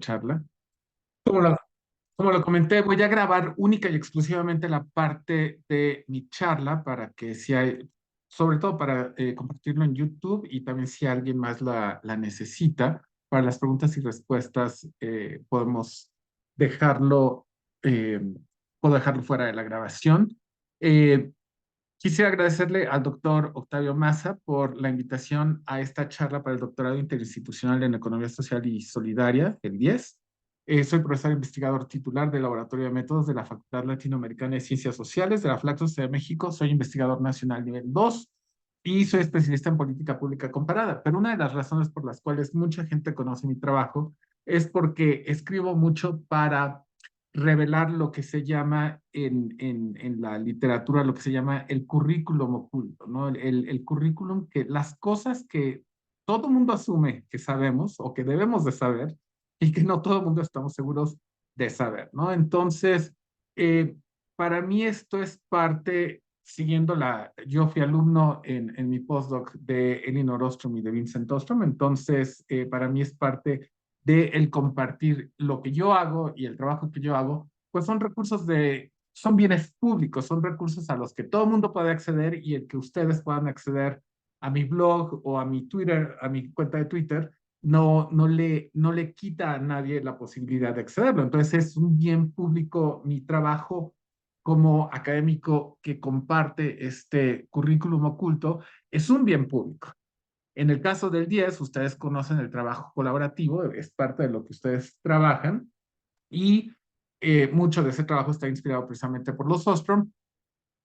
Charla. Como lo, como lo comenté, voy a grabar única y exclusivamente la parte de mi charla para que si hay, sobre todo para compartirlo en YouTube y también si alguien más la necesita, para las preguntas y respuestas podemos dejarlo, eh, puedo dejarlo fuera de la grabación. Eh, Quisiera agradecerle al doctor Octavio Maza por la invitación a esta charla para el doctorado interinstitucional en Economía Social y Solidaria, el 10. Soy profesor investigador titular del Laboratorio de Métodos de la Facultad Latinoamericana de Ciencias Sociales de la FLACSO de México. Soy investigador nacional nivel 2 y soy especialista en política pública comparada. Pero una de las razones por las cuales mucha gente conoce mi trabajo es porque escribo mucho para revelar lo que se llama en la literatura, lo que se llama el currículum oculto, ¿no? El currículum que las cosas que todo mundo asume que sabemos o que debemos de saber y que no todo el mundo estamos seguros de saber, ¿no? Entonces, eh, para mí esto es parte, siguiendo yo fui alumno en mi postdoc de Elinor Ostrom y de Vincent Ostrom, entonces para mí es parte de el compartir lo que yo hago y el trabajo que yo hago, pues son bienes públicos, son recursos a los que todo el mundo puede acceder y el que ustedes puedan acceder a mi blog o a mi Twitter, a mi cuenta de Twitter, no le quita a nadie la posibilidad de accederlo. Entonces es un bien público mi trabajo como académico que comparte este currículum oculto, es un bien público. En el caso del 10, ustedes conocen el trabajo colaborativo, es parte de lo que ustedes trabajan y mucho de ese trabajo está inspirado precisamente por los Ostrom,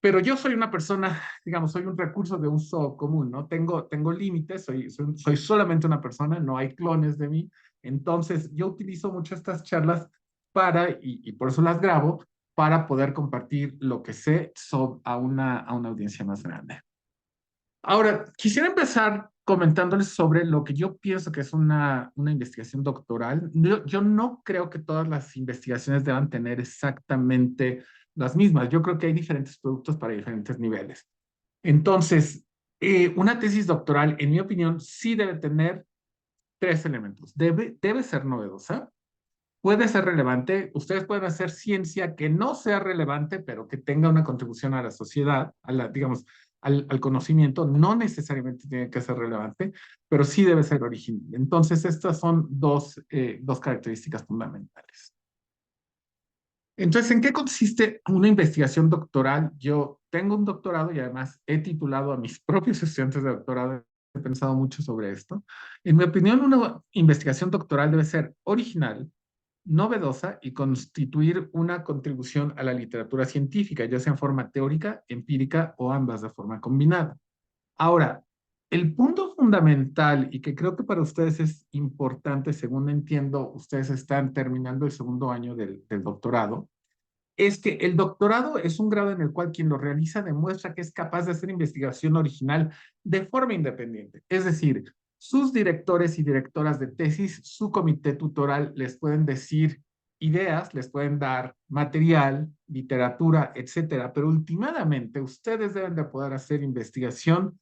pero yo soy una persona, digamos, soy un recurso de uso común, ¿no? Tengo límites, soy solamente una persona, no hay clones de mí, entonces yo utilizo mucho estas charlas y por eso las grabo, para poder compartir lo que sé a una audiencia más grande. Ahora, quisiera empezar comentándoles sobre lo que yo pienso que es una investigación doctoral. Yo no creo que todas las investigaciones deban tener exactamente las mismas. Yo creo que hay diferentes productos para diferentes niveles. Entonces, una tesis doctoral, en mi opinión, sí debe tener tres elementos. Debe ser novedosa, puede ser relevante. Ustedes pueden hacer ciencia que no sea relevante, pero que tenga una contribución a la sociedad, digamos, al conocimiento. No necesariamente tiene que ser relevante, pero sí debe ser original. Entonces, estas son dos características fundamentales. Entonces, ¿en qué consiste una investigación doctoral? Yo tengo un doctorado y además he titulado a mis propios estudiantes de doctorado. He pensado mucho sobre esto. En mi opinión, una investigación doctoral debe ser original, novedosa y constituir una contribución a la literatura científica, ya sea en forma teórica, empírica o ambas de forma combinada. Ahora, el punto fundamental y que creo que para ustedes es importante, según entiendo, ustedes están terminando el segundo año del doctorado, es que el doctorado es un grado en el cual quien lo realiza demuestra que es capaz de hacer investigación original de forma independiente. Es decir, sus directores y directoras de tesis, su comité tutoral les pueden decir ideas, les pueden dar material, literatura, etcétera, pero últimamente ustedes deben de poder hacer investigación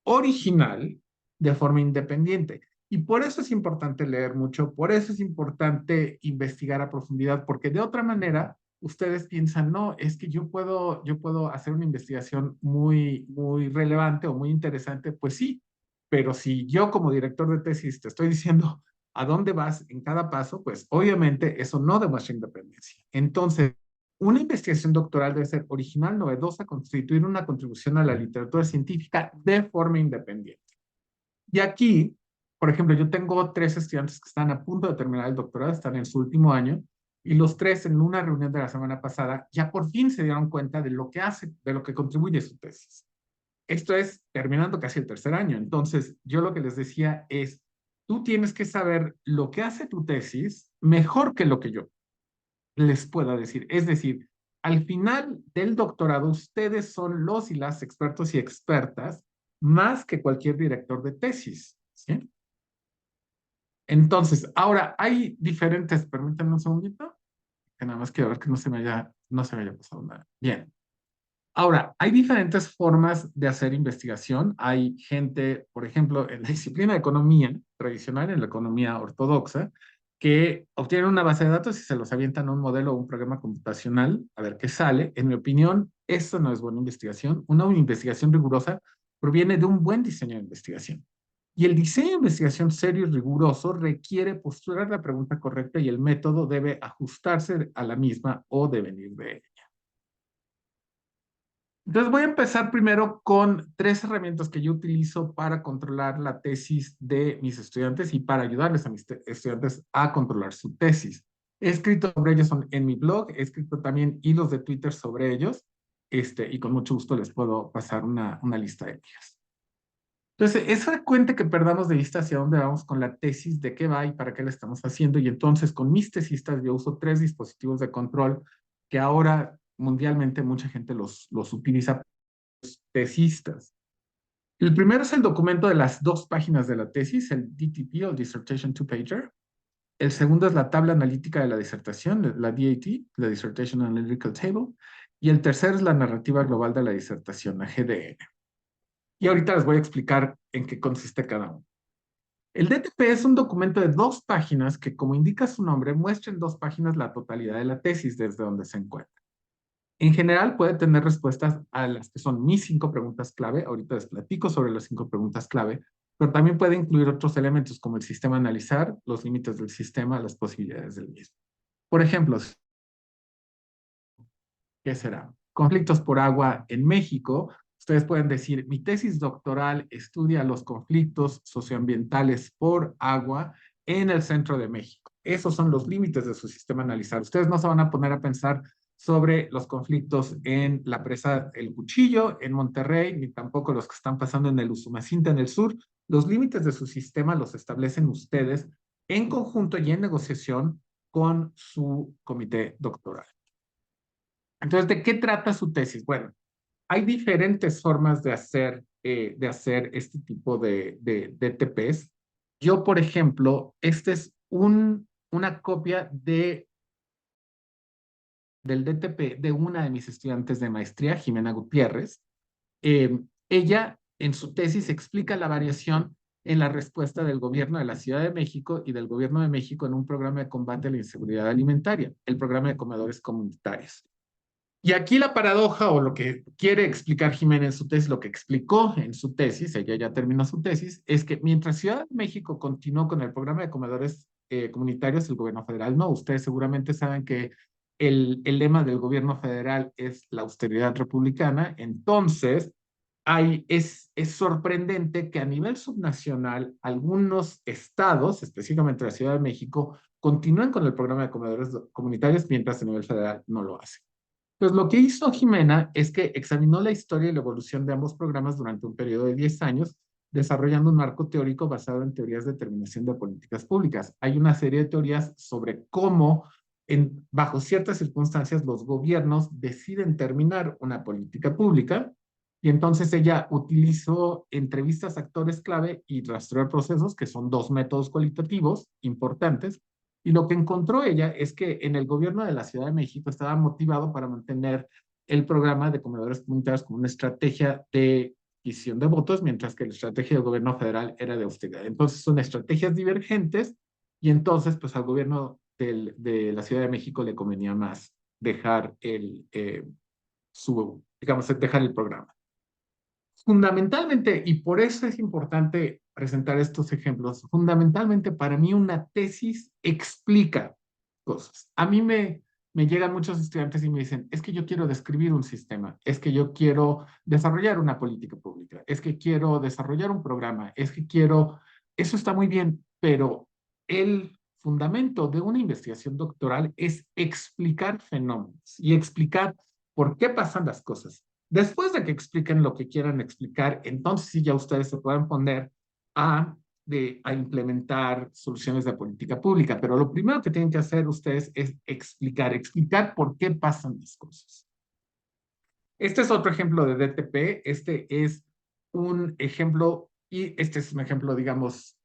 original de forma independiente. Y por eso es importante leer mucho, por eso es importante investigar a profundidad, porque de otra manera ustedes piensan, no, es que yo puedo hacer una investigación muy relevante o muy interesante, pues sí, pero si yo como director de tesis te estoy diciendo a dónde vas en cada paso, pues obviamente eso no demuestra independencia. Entonces, una investigación doctoral debe ser original, novedosa, constituir una contribución a la literatura científica de forma independiente. Y aquí, por ejemplo, yo tengo tres estudiantes que están a punto de terminar el doctorado, están en su último año, y los tres en una reunión de la semana pasada ya por fin se dieron cuenta de lo que hace, de lo que contribuye su tesis. Esto es terminando casi el tercer año. Entonces, yo lo que les decía es, tú tienes que saber lo que hace tu tesis mejor que lo que yo les pueda decir. Es decir, al final del doctorado, ustedes son los y las expertos y expertas más que cualquier director de tesis, ¿sí? Entonces, ahora hay diferentes, permítanme un segundito, que nada más quiero ver que no se me haya pasado nada. Bien. Ahora, hay diferentes formas de hacer investigación. Hay gente, por ejemplo, en la disciplina de economía tradicional, en la economía ortodoxa, que obtienen una base de datos y se los avientan a un modelo o un programa computacional a ver qué sale. En mi opinión, esto no es buena investigación. Una investigación rigurosa proviene de un buen diseño de investigación. Y el diseño de investigación serio y riguroso requiere postular la pregunta correcta y el método debe ajustarse a la misma o devenir de ella. Entonces voy a empezar primero con tres herramientas que yo utilizo para controlar la tesis de mis estudiantes y para ayudarles a mis estudiantes a controlar su tesis. He escrito sobre ellos en mi blog, he escrito también hilos de Twitter sobre ellos, y con mucho gusto les puedo pasar una lista de ellas. Entonces, es frecuente que perdamos de vista hacia dónde vamos con la tesis, de qué va y para qué la estamos haciendo. Y entonces, con mis tesistas, yo uso tres dispositivos de control que ahora mundialmente mucha gente los utiliza, tesistas. El primero es el documento de las dos páginas de la tesis, el DTP o Dissertation Two-Pager. El segundo es la tabla analítica de la disertación, la DAT, la Dissertation Analytical Table. Y el tercero es la narrativa global de la disertación, la GDN. Y ahorita les voy a explicar en qué consiste cada uno. El DTP es un documento de dos páginas que, como indica su nombre, muestra en dos páginas la totalidad de la tesis desde donde se encuentra. En general, puede tener respuestas a las que son mis 5 preguntas clave. Ahorita les platico sobre las 5 preguntas clave, pero también puede incluir otros elementos como el sistema a analizar, los límites del sistema, las posibilidades del mismo. Por ejemplo, ¿qué será? Conflictos por agua en México. Ustedes pueden decir, mi tesis doctoral estudia los conflictos socioambientales por agua en el centro de México. Esos son los límites de su sistema a analizar. Ustedes no se van a poner a pensar sobre los conflictos en la presa El Cuchillo, en Monterrey, ni tampoco los que están pasando en el Usumacinta, en el sur. Los límites de su sistema los establecen ustedes en conjunto y en negociación con su comité doctoral. Entonces, ¿de qué trata su tesis? Bueno, hay diferentes formas de hacer este tipo de TPs. Yo, por ejemplo, este es una copia del DTP de una de mis estudiantes de maestría, Jimena Gutiérrez. Ella, en su tesis, explica la variación en la respuesta del gobierno de la Ciudad de México y del gobierno de México en un programa de combate a la inseguridad alimentaria, el programa de comedores comunitarios. Y aquí la paradoja o lo que quiere explicar Jimena en su tesis, lo que explicó en su tesis, ella ya terminó su tesis, es que mientras Ciudad de México continuó con el programa de comedores comunitarios, el gobierno federal no. Ustedes seguramente saben que el lema del gobierno federal es la austeridad republicana. Entonces, es sorprendente que a nivel subnacional algunos estados, específicamente la Ciudad de México, continúen con el programa de comedores comunitarios mientras a nivel federal no lo hacen. Pues lo que hizo Jimena es que examinó la historia y la evolución de ambos programas durante un periodo de 10 años, desarrollando un marco teórico basado en teorías de determinación de políticas públicas. Hay una serie de teorías sobre cómo, bajo ciertas circunstancias, los gobiernos deciden terminar una política pública, y entonces ella utilizó entrevistas a actores clave y rastreó de procesos, que son dos métodos cualitativos importantes, y lo que encontró ella es que en el gobierno de la Ciudad de México estaba motivado para mantener el programa de comedores comunitarios como una estrategia de adquisición de votos, mientras que la estrategia del gobierno federal era de austeridad. Entonces son estrategias divergentes y entonces pues al gobierno de la Ciudad de México le convenía más dejar digamos, dejar el programa. Fundamentalmente, y por eso es importante presentar estos ejemplos, fundamentalmente para mí una tesis explica cosas. A mí me llegan muchos estudiantes y me dicen, es que yo quiero describir un sistema, es que yo quiero desarrollar una política pública, es que quiero desarrollar un programa, es que quiero, eso está muy bien, pero el fundamento de una investigación doctoral es explicar fenómenos y explicar por qué pasan las cosas. Después de que expliquen lo que quieran explicar, entonces sí ya ustedes se pueden poner a implementar soluciones de política pública. Pero lo primero que tienen que hacer ustedes es explicar por qué pasan las cosas. Este es otro ejemplo de DTP. Este es un ejemplo, y este es un ejemplo, digamos,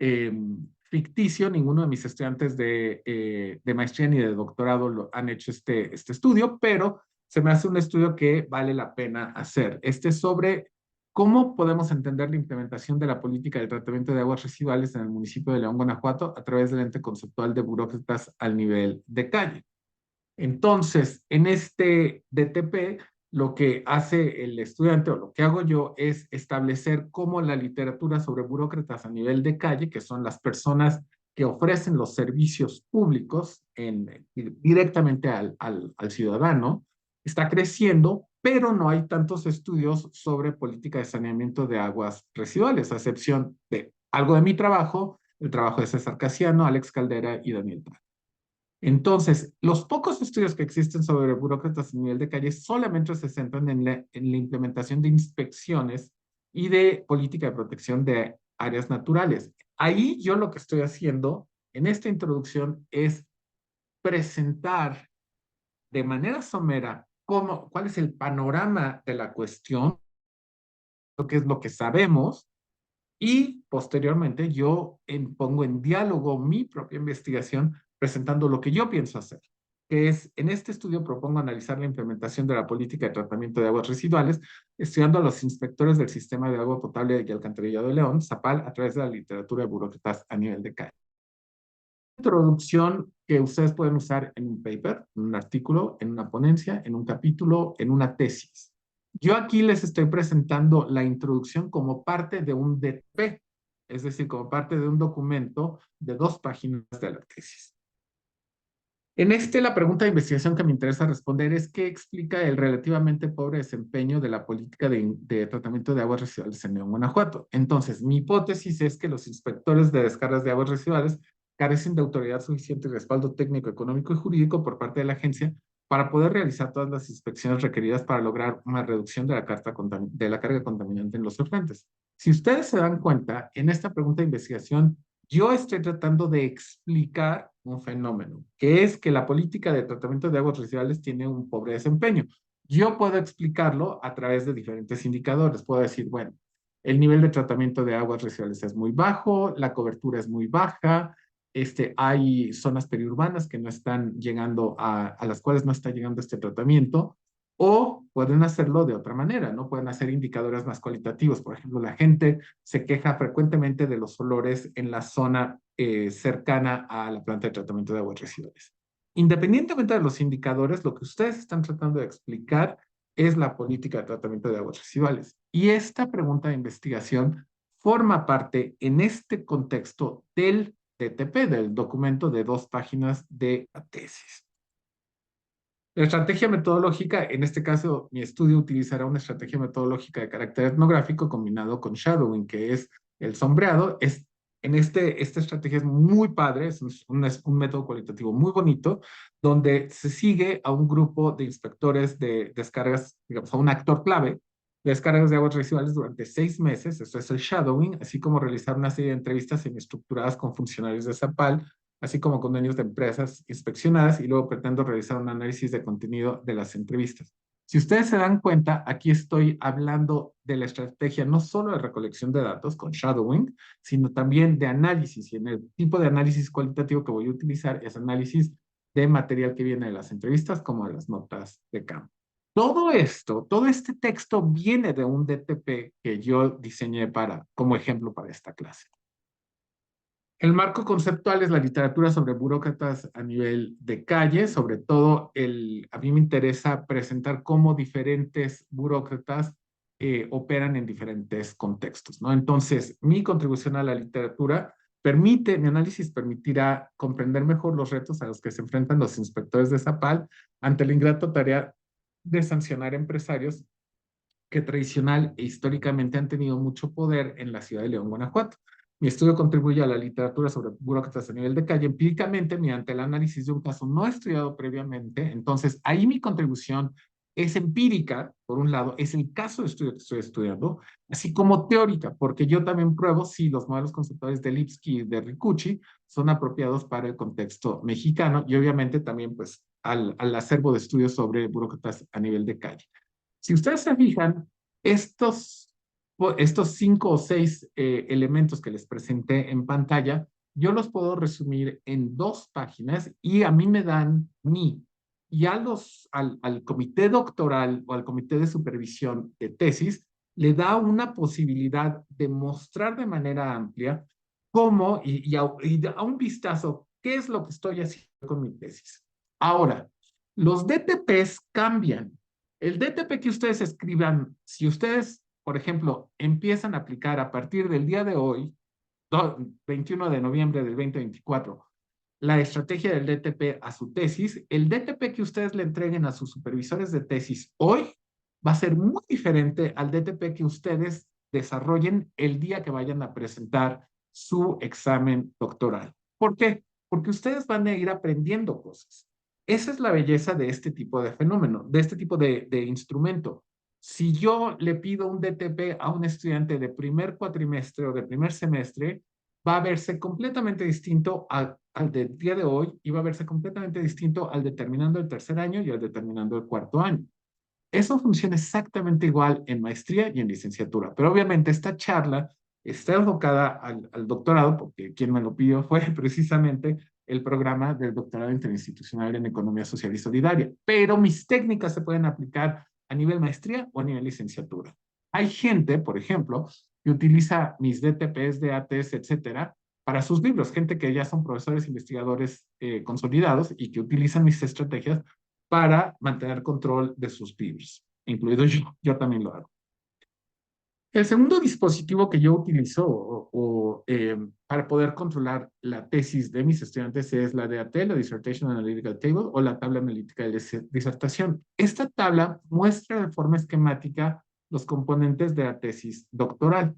ficticio. Ninguno de mis estudiantes de maestría ni de doctorado han hecho este estudio, pero se me hace un estudio que vale la pena hacer. Este es sobre ¿Cómo podemos entender la implementación de la política de tratamiento de aguas residuales en el municipio de León, Guanajuato, a través del ente conceptual de burócratas al nivel de calle? Entonces, en este DTP, lo que hace el estudiante o lo que hago yo es establecer cómo la literatura sobre burócratas a nivel de calle, que son las personas que ofrecen los servicios públicos directamente al ciudadano, está creciendo, pero no hay tantos estudios sobre política de saneamiento de aguas residuales, a excepción de algo de mi trabajo, el trabajo de César Casiano, Alex Caldera y Daniel Prat. Entonces, los pocos estudios que existen sobre burócratas a nivel de calle solamente se centran en la implementación de inspecciones y de política de protección de áreas naturales. Ahí yo lo que estoy haciendo en esta introducción es presentar de manera somera cuál es el panorama de la cuestión, lo que es lo que sabemos, y posteriormente yo pongo en diálogo mi propia investigación presentando lo que yo pienso hacer, que es, en este estudio propongo analizar la implementación de la política de tratamiento de aguas residuales, estudiando a los inspectores del sistema de agua potable y alcantarillado de León, ZAPAL, a través de la literatura de burócratas a nivel de calle. Introducción que ustedes pueden usar en un paper, en un artículo, en una ponencia, en un capítulo, en una tesis. Yo aquí les estoy presentando la introducción como parte de un DP, es decir, como parte de un documento de 2 páginas de la tesis. En la pregunta de investigación que me interesa responder es qué explica el relativamente pobre desempeño de la política de tratamiento de aguas residuales en León, Guanajuato. Entonces, mi hipótesis es que los inspectores de descargas de aguas residuales carecen de autoridad suficiente y respaldo técnico, económico y jurídico por parte de la agencia para poder realizar todas las inspecciones requeridas para lograr una reducción de la carga contaminante en los solventes. Si ustedes se dan cuenta, en esta pregunta de investigación, yo estoy tratando de explicar un fenómeno, que es que la política de tratamiento de aguas residuales tiene un pobre desempeño. Yo puedo explicarlo a través de diferentes indicadores. Puedo decir, bueno, el nivel de tratamiento de aguas residuales es muy bajo, la cobertura es muy baja, hay zonas periurbanas que no están llegando a las cuales no está llegando este tratamiento, o pueden hacerlo de otra manera, ¿no? Pueden hacer indicadores más cualitativos. Por ejemplo, la gente se queja frecuentemente de los olores en la zona cercana a la planta de tratamiento de aguas residuales. Independientemente de los indicadores, lo que ustedes están tratando de explicar es la política de tratamiento de aguas residuales. Y esta pregunta de investigación forma parte en este contexto del DTP, del documento de 2 páginas de la tesis. La estrategia metodológica, en este caso, mi estudio utilizará una estrategia metodológica de carácter etnográfico combinado con shadowing, que es el sombreado. Esta estrategia es muy padre, es un método cualitativo muy bonito, donde se sigue a un grupo de inspectores de descargas, digamos, a un actor clave de descargas de aguas residuales durante 6 meses, esto es el shadowing, así como realizar una serie de entrevistas semiestructuradas con funcionarios de ZAPAL, así como con dueños de empresas inspeccionadas, y luego pretendo realizar un análisis de contenido de las entrevistas. Si ustedes se dan cuenta, aquí estoy hablando de la estrategia no solo de recolección de datos con shadowing, sino también de análisis, y en el tipo de análisis cualitativo que voy a utilizar es análisis de material que viene de las entrevistas como de las notas de campo. Todo esto, todo este texto viene de un DTP que yo diseñé como ejemplo para esta clase. El marco conceptual es la literatura sobre burócratas a nivel de calle, sobre todo a mí me interesa presentar cómo diferentes burócratas operan en diferentes contextos, ¿no? Entonces, mi contribución a la literatura mi análisis permitirá comprender mejor los retos a los que se enfrentan los inspectores de Zapal ante la ingrata tarea de sancionar empresarios que tradicional e históricamente han tenido mucho poder en la ciudad de León, Guanajuato. Mi estudio contribuye a la literatura sobre burócratas a nivel de calle empíricamente mediante el análisis de un caso no estudiado previamente. Entonces, ahí mi contribución es empírica, por un lado, es el caso de estudio que estoy estudiando, así como teórica, porque yo también pruebo si los modelos conceptuales de Lipsky y de Ricucci son apropiados para el contexto mexicano y obviamente también pues al acervo de estudios sobre burócratas a nivel de calle. Si ustedes se fijan, estos 5 o 6 elementos que les presenté en pantalla, yo los puedo resumir en 2 páginas y a mí me dan y al comité doctoral o al comité de supervisión de tesis le da una posibilidad de mostrar de manera amplia cómo y a un vistazo qué es lo que estoy haciendo con mi tesis. Ahora, los DTPs cambian. El DTP que ustedes escriban, si ustedes, por ejemplo, empiezan a aplicar a partir del día de hoy, 21 de noviembre del 2024, la estrategia del DTP a su tesis, el DTP que ustedes le entreguen a sus supervisores de tesis hoy va a ser muy diferente al DTP que ustedes desarrollen el día que vayan a presentar su examen doctoral. ¿Por qué? Porque ustedes van a ir aprendiendo cosas. Esa es la belleza de este tipo de fenómeno, de este tipo de instrumento. Si yo le pido un DTP a un estudiante de primer cuatrimestre o de primer semestre, va a verse completamente distinto al del día de hoy y va a verse completamente distinto al determinando el tercer año y al determinando el cuarto año. Eso funciona exactamente igual en maestría y en licenciatura, pero obviamente esta charla está enfocada al doctorado, porque quien me lo pidió fue precisamente el programa del doctorado interinstitucional en Economía Social y Solidaria, pero mis técnicas se pueden aplicar a nivel maestría o a nivel licenciatura. Hay gente, por ejemplo, que utiliza mis DTPs, DATs, etcétera, para sus libros, gente que ya son profesores investigadores consolidados y que utilizan mis estrategias para mantener control de sus libros, incluido yo también lo hago. El segundo dispositivo que yo utilizo para poder controlar la tesis de mis estudiantes es la DAT, la Dissertation Analytical Table, o la tabla analítica de disertación. Esta tabla muestra de forma esquemática los componentes de la tesis doctoral.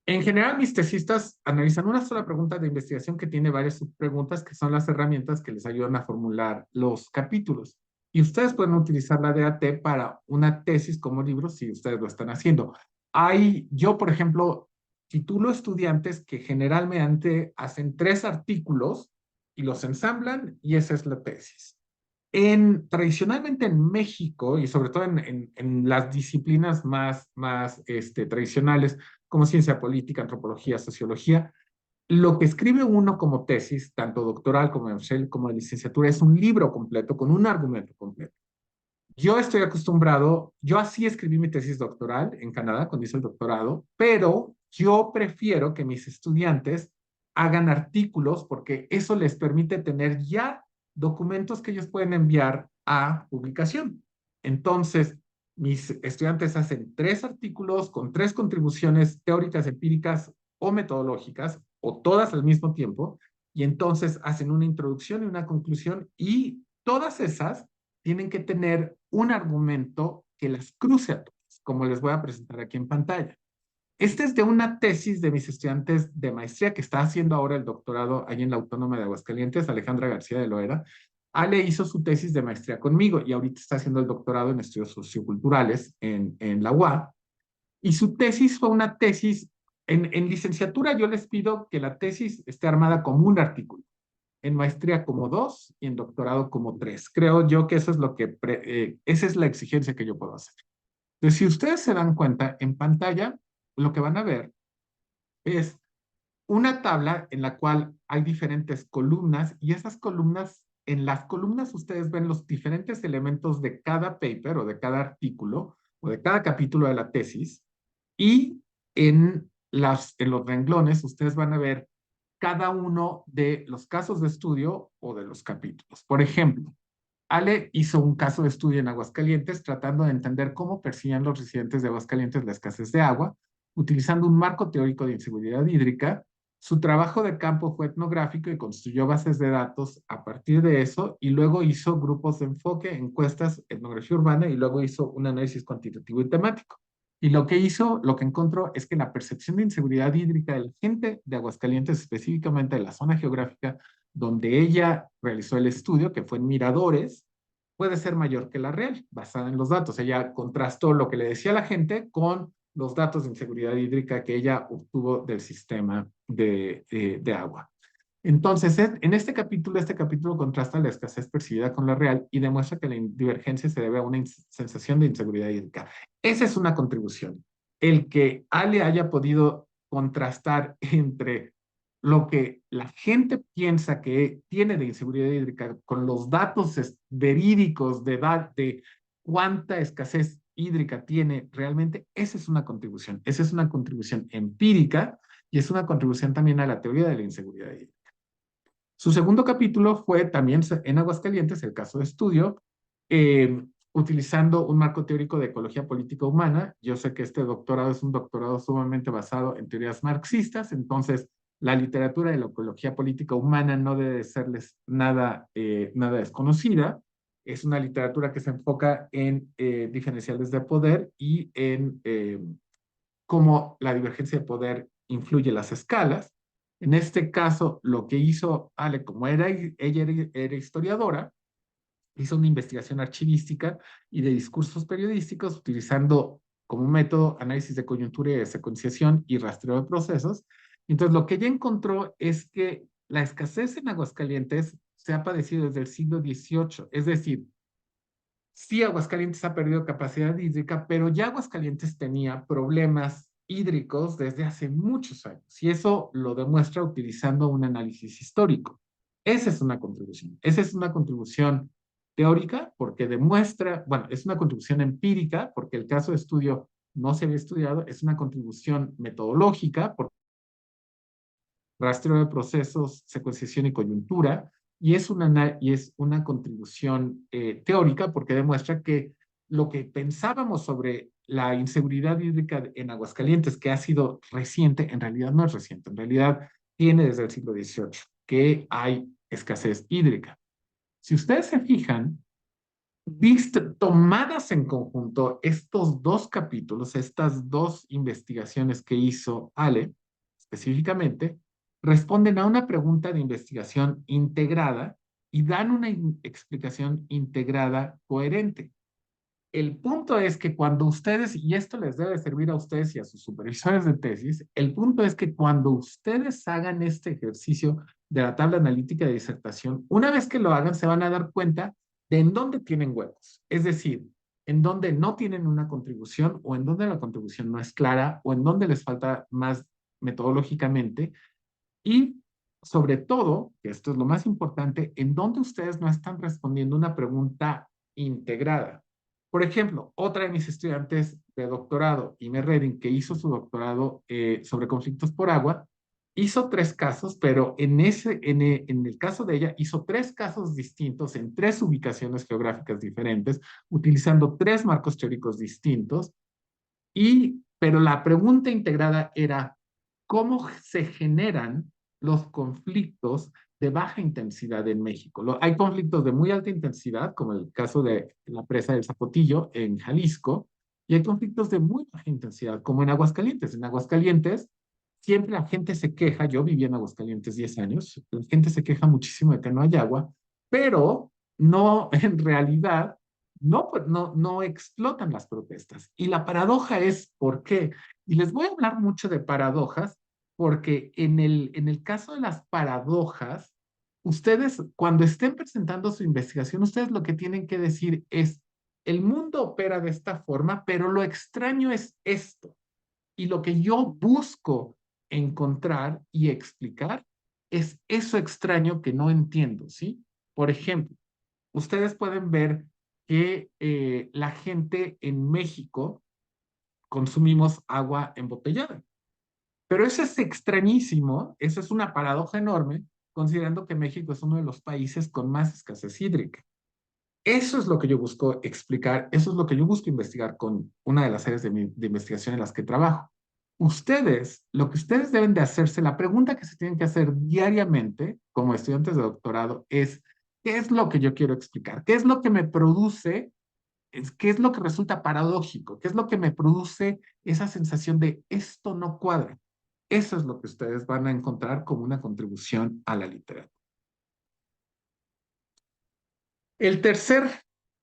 En general, mis tesistas analizan una sola pregunta de investigación que tiene varias subpreguntas, que son las herramientas que les ayudan a formular los capítulos. Y ustedes pueden utilizar la DAT para una tesis como libro si ustedes lo están haciendo. Yo, por ejemplo, titulo estudiantes que generalmente hacen 3 artículos y los ensamblan y esa es la tesis. Tradicionalmente en México y sobre todo en las disciplinas más tradicionales como ciencia política, antropología, sociología, lo que escribe uno como tesis, tanto doctoral como de licenciatura, es un libro completo con un argumento completo. Yo estoy acostumbrado, yo así escribí mi tesis doctoral en Canadá cuando hice el doctorado, pero yo prefiero que mis estudiantes hagan artículos porque eso les permite tener ya documentos que ellos pueden enviar a publicación. Entonces, mis estudiantes hacen 3 artículos con 3 contribuciones teóricas, empíricas o metodológicas, o todas al mismo tiempo, y entonces hacen una introducción y una conclusión, y todas esas tienen que tener un argumento que las cruce a todas, como les voy a presentar aquí en pantalla. Este es de una tesis de mis estudiantes de maestría que está haciendo ahora el doctorado ahí en la Autónoma de Aguascalientes, Alejandra García de Loera. Ale hizo su tesis de maestría conmigo y ahorita está haciendo el doctorado en estudios socioculturales en la UAP. Y su tesis fue una tesis, en licenciatura yo les pido que la tesis esté armada como un artículo, en maestría como 2 y en doctorado como 3. Creo yo que eso es esa es la exigencia que yo puedo hacer. Entonces, si ustedes se dan cuenta, en pantalla lo que van a ver es una tabla en la cual hay diferentes columnas y en las columnas ustedes ven los diferentes elementos de cada paper o de cada artículo o de cada capítulo de la tesis, y en los renglones ustedes van a ver cada uno de los casos de estudio o de los capítulos. Por ejemplo, Ale hizo un caso de estudio en Aguascalientes tratando de entender cómo percibían los residentes de Aguascalientes la escasez de agua, utilizando un marco teórico de inseguridad hídrica. Su trabajo de campo fue etnográfico y construyó bases de datos a partir de eso, y luego hizo grupos de enfoque, encuestas, etnografía urbana, y luego hizo un análisis cuantitativo y temático. Y lo que encontró es que la percepción de inseguridad hídrica de la gente de Aguascalientes, específicamente de la zona geográfica donde ella realizó el estudio, que fue en Miradores, puede ser mayor que la real, basada en los datos. Ella contrastó lo que le decía la gente con los datos de inseguridad hídrica que ella obtuvo del sistema de agua. Entonces, en este capítulo contrasta la escasez percibida con la real y demuestra que la divergencia se debe a una sensación de inseguridad hídrica. Esa es una contribución. El que Ale haya podido contrastar entre lo que la gente piensa que tiene de inseguridad hídrica con los datos verídicos de cuánta escasez hídrica tiene realmente, esa es una contribución. Esa es una contribución empírica y es una contribución también a la teoría de la inseguridad hídrica. Su segundo capítulo fue también en Aguascalientes, el caso de estudio, utilizando un marco teórico de ecología política humana. Yo sé que este doctorado es un doctorado sumamente basado en teorías marxistas, entonces la literatura de la ecología política humana no debe serles nada desconocida. Es una literatura que se enfoca en diferenciales de poder y en cómo la divergencia de poder influye en las escalas. En este caso, lo que hizo Ale, como ella era historiadora, hizo una investigación archivística y de discursos periodísticos utilizando como método análisis de coyuntura y de secuenciación y rastreo de procesos. Entonces, lo que ella encontró es que la escasez en Aguascalientes se ha padecido desde el siglo XVIII, es decir, sí, Aguascalientes ha perdido capacidad hídrica, pero ya Aguascalientes tenía problemas hídricos desde hace muchos años y eso lo demuestra utilizando un análisis histórico. Esa es una contribución. Esa es una contribución teórica porque demuestra, bueno, es una contribución empírica porque el caso de estudio no se había estudiado, es una contribución metodológica por rastreo de procesos, secuenciación y coyuntura, y es una contribución teórica porque demuestra que lo que pensábamos sobre la inseguridad hídrica en Aguascalientes, que ha sido reciente, en realidad no es reciente, en realidad tiene desde el siglo XVIII que hay escasez hídrica. Si ustedes se fijan, tomadas en conjunto, estos dos capítulos, estas dos investigaciones que hizo Ale, específicamente, responden a una pregunta de investigación integrada y dan una explicación integrada coherente. El punto es que cuando ustedes, y esto les debe servir a ustedes y a sus supervisores de tesis, el punto es que cuando ustedes hagan este ejercicio de la tabla analítica de disertación, una vez que lo hagan, se van a dar cuenta de en dónde tienen huecos, es decir, en dónde no tienen una contribución o en dónde la contribución no es clara o en dónde les falta más metodológicamente y sobre todo, que esto es lo más importante, en dónde ustedes no están respondiendo una pregunta integrada. Por ejemplo, otra de mis estudiantes de doctorado, Ime Redding, que hizo su doctorado sobre conflictos por agua, hizo tres casos, pero en el caso de ella hizo tres casos distintos en tres ubicaciones geográficas diferentes, utilizando tres marcos teóricos distintos, pero la pregunta integrada era, ¿cómo se generan los conflictos de baja intensidad en México? Hay conflictos de muy alta intensidad, como el caso de la presa del Zapotillo en Jalisco, y hay conflictos de muy baja intensidad, como en Aguascalientes. En Aguascalientes, siempre la gente se queja, yo viví en Aguascalientes 10 años, la gente se queja muchísimo de que no hay agua, pero no, en realidad, no explotan las protestas. Y la paradoja es, ¿por qué? Y les voy a hablar mucho de paradojas, porque en el caso de las paradojas, ustedes, cuando estén presentando su investigación, ustedes lo que tienen que decir es, el mundo opera de esta forma, pero lo extraño es esto. Y lo que yo busco encontrar y explicar es eso extraño que no entiendo, ¿sí? Por ejemplo, ustedes pueden ver que la gente en México consumimos agua embotellada. Pero eso es extrañísimo, eso es una paradoja enorme, considerando que México es uno de los países con más escasez hídrica. Eso es lo que yo busco explicar, eso es lo que yo busco investigar con una de las áreas de investigación en las que trabajo. Ustedes, lo que ustedes deben de hacerse, la pregunta que se tienen que hacer diariamente como estudiantes de doctorado es, ¿qué es lo que yo quiero explicar? ¿Qué es lo que me produce qué es lo que resulta paradójico, qué es lo que me produce esa sensación de esto no cuadra. Eso es lo que ustedes van a encontrar como una contribución a la literatura. El tercer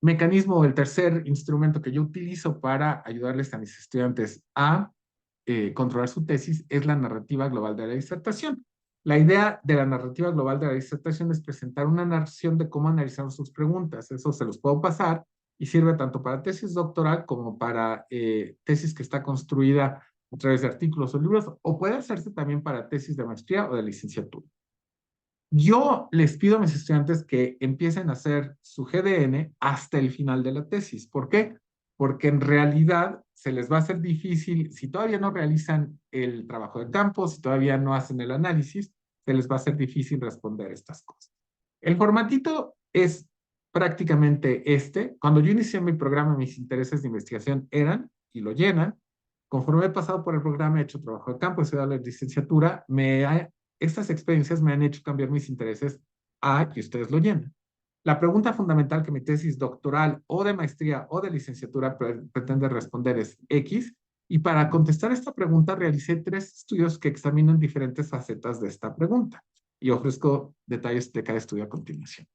mecanismo, el tercer instrumento que yo utilizo para ayudarles a mis estudiantes a controlar su tesis es la narrativa global de la disertación. La idea de la narrativa global de la disertación es presentar una narración de cómo analizar sus preguntas. Eso se los puedo pasar y sirve tanto para tesis doctoral como para tesis que está construida a través de artículos o libros, o puede hacerse también para tesis de maestría o de licenciatura. Yo les pido a mis estudiantes que empiecen a hacer su GDN hasta el final de la tesis. ¿Por qué? porque en realidad se les va a hacer difícil, si todavía no realizan el trabajo de campo, si todavía no hacen el análisis, se les va a hacer difícil responder estas cosas. El formatito es prácticamente este. Cuando yo inicié mi programa, mis intereses de investigación eran, y lo llenan, conforme he pasado por el programa, he hecho trabajo de campo, he estudiado la licenciatura, estas experiencias me han hecho cambiar mis intereses a que ustedes lo llenen. La pregunta fundamental que mi tesis doctoral o de maestría o de licenciatura pretende responder es X, y para contestar esta pregunta realicé 3 estudios que examinan diferentes facetas de esta pregunta y ofrezco detalles de cada estudio a continuación.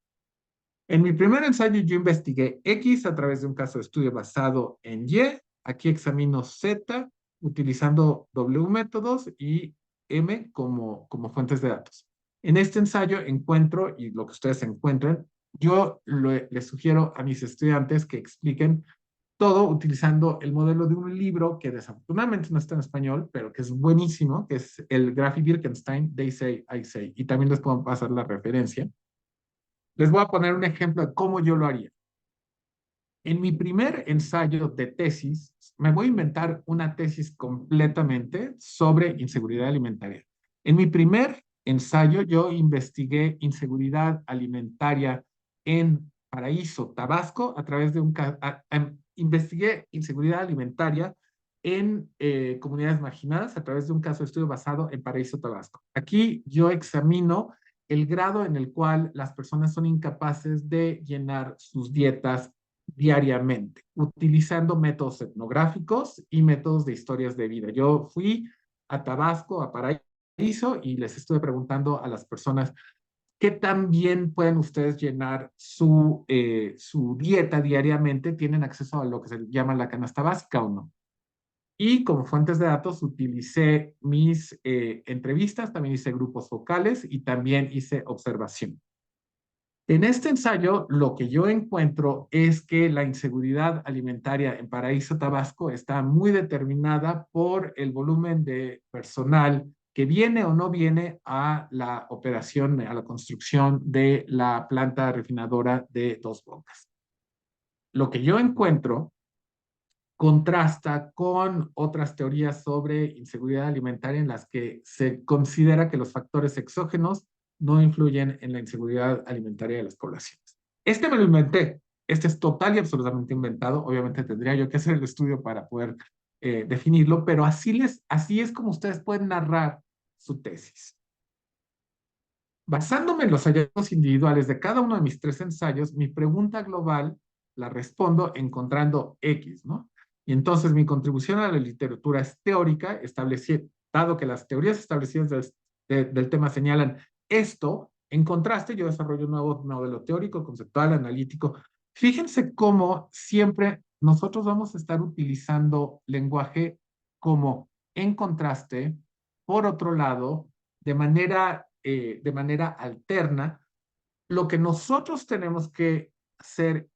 En mi primer ensayo yo investigué X a través de un caso de estudio basado en Y. Aquí examino Z utilizando W métodos y M como fuentes de datos. En este ensayo encuentro, y lo que ustedes encuentren, yo les sugiero a mis estudiantes que expliquen todo utilizando el modelo de un libro que desafortunadamente no está en español, pero que es buenísimo, que es el Graphie-Birkenstein, They Say, I Say, y también les puedo pasar la referencia. Les voy a poner un ejemplo de cómo yo lo haría. En mi primer ensayo de tesis, me voy a inventar una tesis completamente sobre inseguridad alimentaria. En mi primer ensayo, yo investigué inseguridad alimentaria en Paraíso, Tabasco, a través de investigué inseguridad alimentaria en comunidades marginadas a través de un caso de estudio basado en Paraíso, Tabasco. Aquí yo examino el grado en el cual las personas son incapaces de llenar sus dietas diariamente, utilizando métodos etnográficos y métodos de historias de vida. Yo fui a Tabasco, a Paraíso, y les estuve preguntando a las personas qué tan bien pueden ustedes llenar su dieta diariamente, tienen acceso a lo que se llama la canasta básica o no. Y como fuentes de datos utilicé mis entrevistas, también hice grupos focales y también hice observación. En este ensayo, lo que yo encuentro es que la inseguridad alimentaria en Paraíso, Tabasco, está muy determinada por el volumen de personal que viene o no viene a la operación, a la construcción de la planta refinadora de Dos Bocas. Lo que yo encuentro contrasta con otras teorías sobre inseguridad alimentaria en las que se considera que los factores exógenos no influyen en la inseguridad alimentaria de las poblaciones. Este me lo inventé. Este es total y absolutamente inventado. Obviamente tendría yo que hacer el estudio para poder definirlo, pero así es como ustedes pueden narrar su tesis. Basándome en los hallazgos individuales de cada uno de mis 3 ensayos, mi pregunta global la respondo encontrando X, ¿no? Y entonces mi contribución a la literatura es teórica, dado que las teorías establecidas del tema señalan esto, en contraste yo desarrollo un nuevo modelo teórico, conceptual, analítico. Fíjense cómo siempre nosotros vamos a estar utilizando lenguaje como en contraste, por otro lado, de manera alterna. Lo que nosotros tenemos que hacer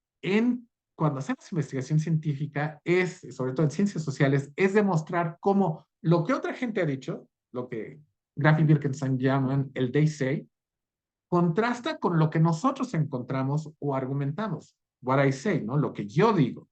cuando hacemos investigación científica es, sobre todo en ciencias sociales, es demostrar cómo lo que otra gente ha dicho, lo que Graf y Birkenstein llaman el they say, contrasta con lo que nosotros encontramos o argumentamos, what I say, ¿no? Lo que yo digo.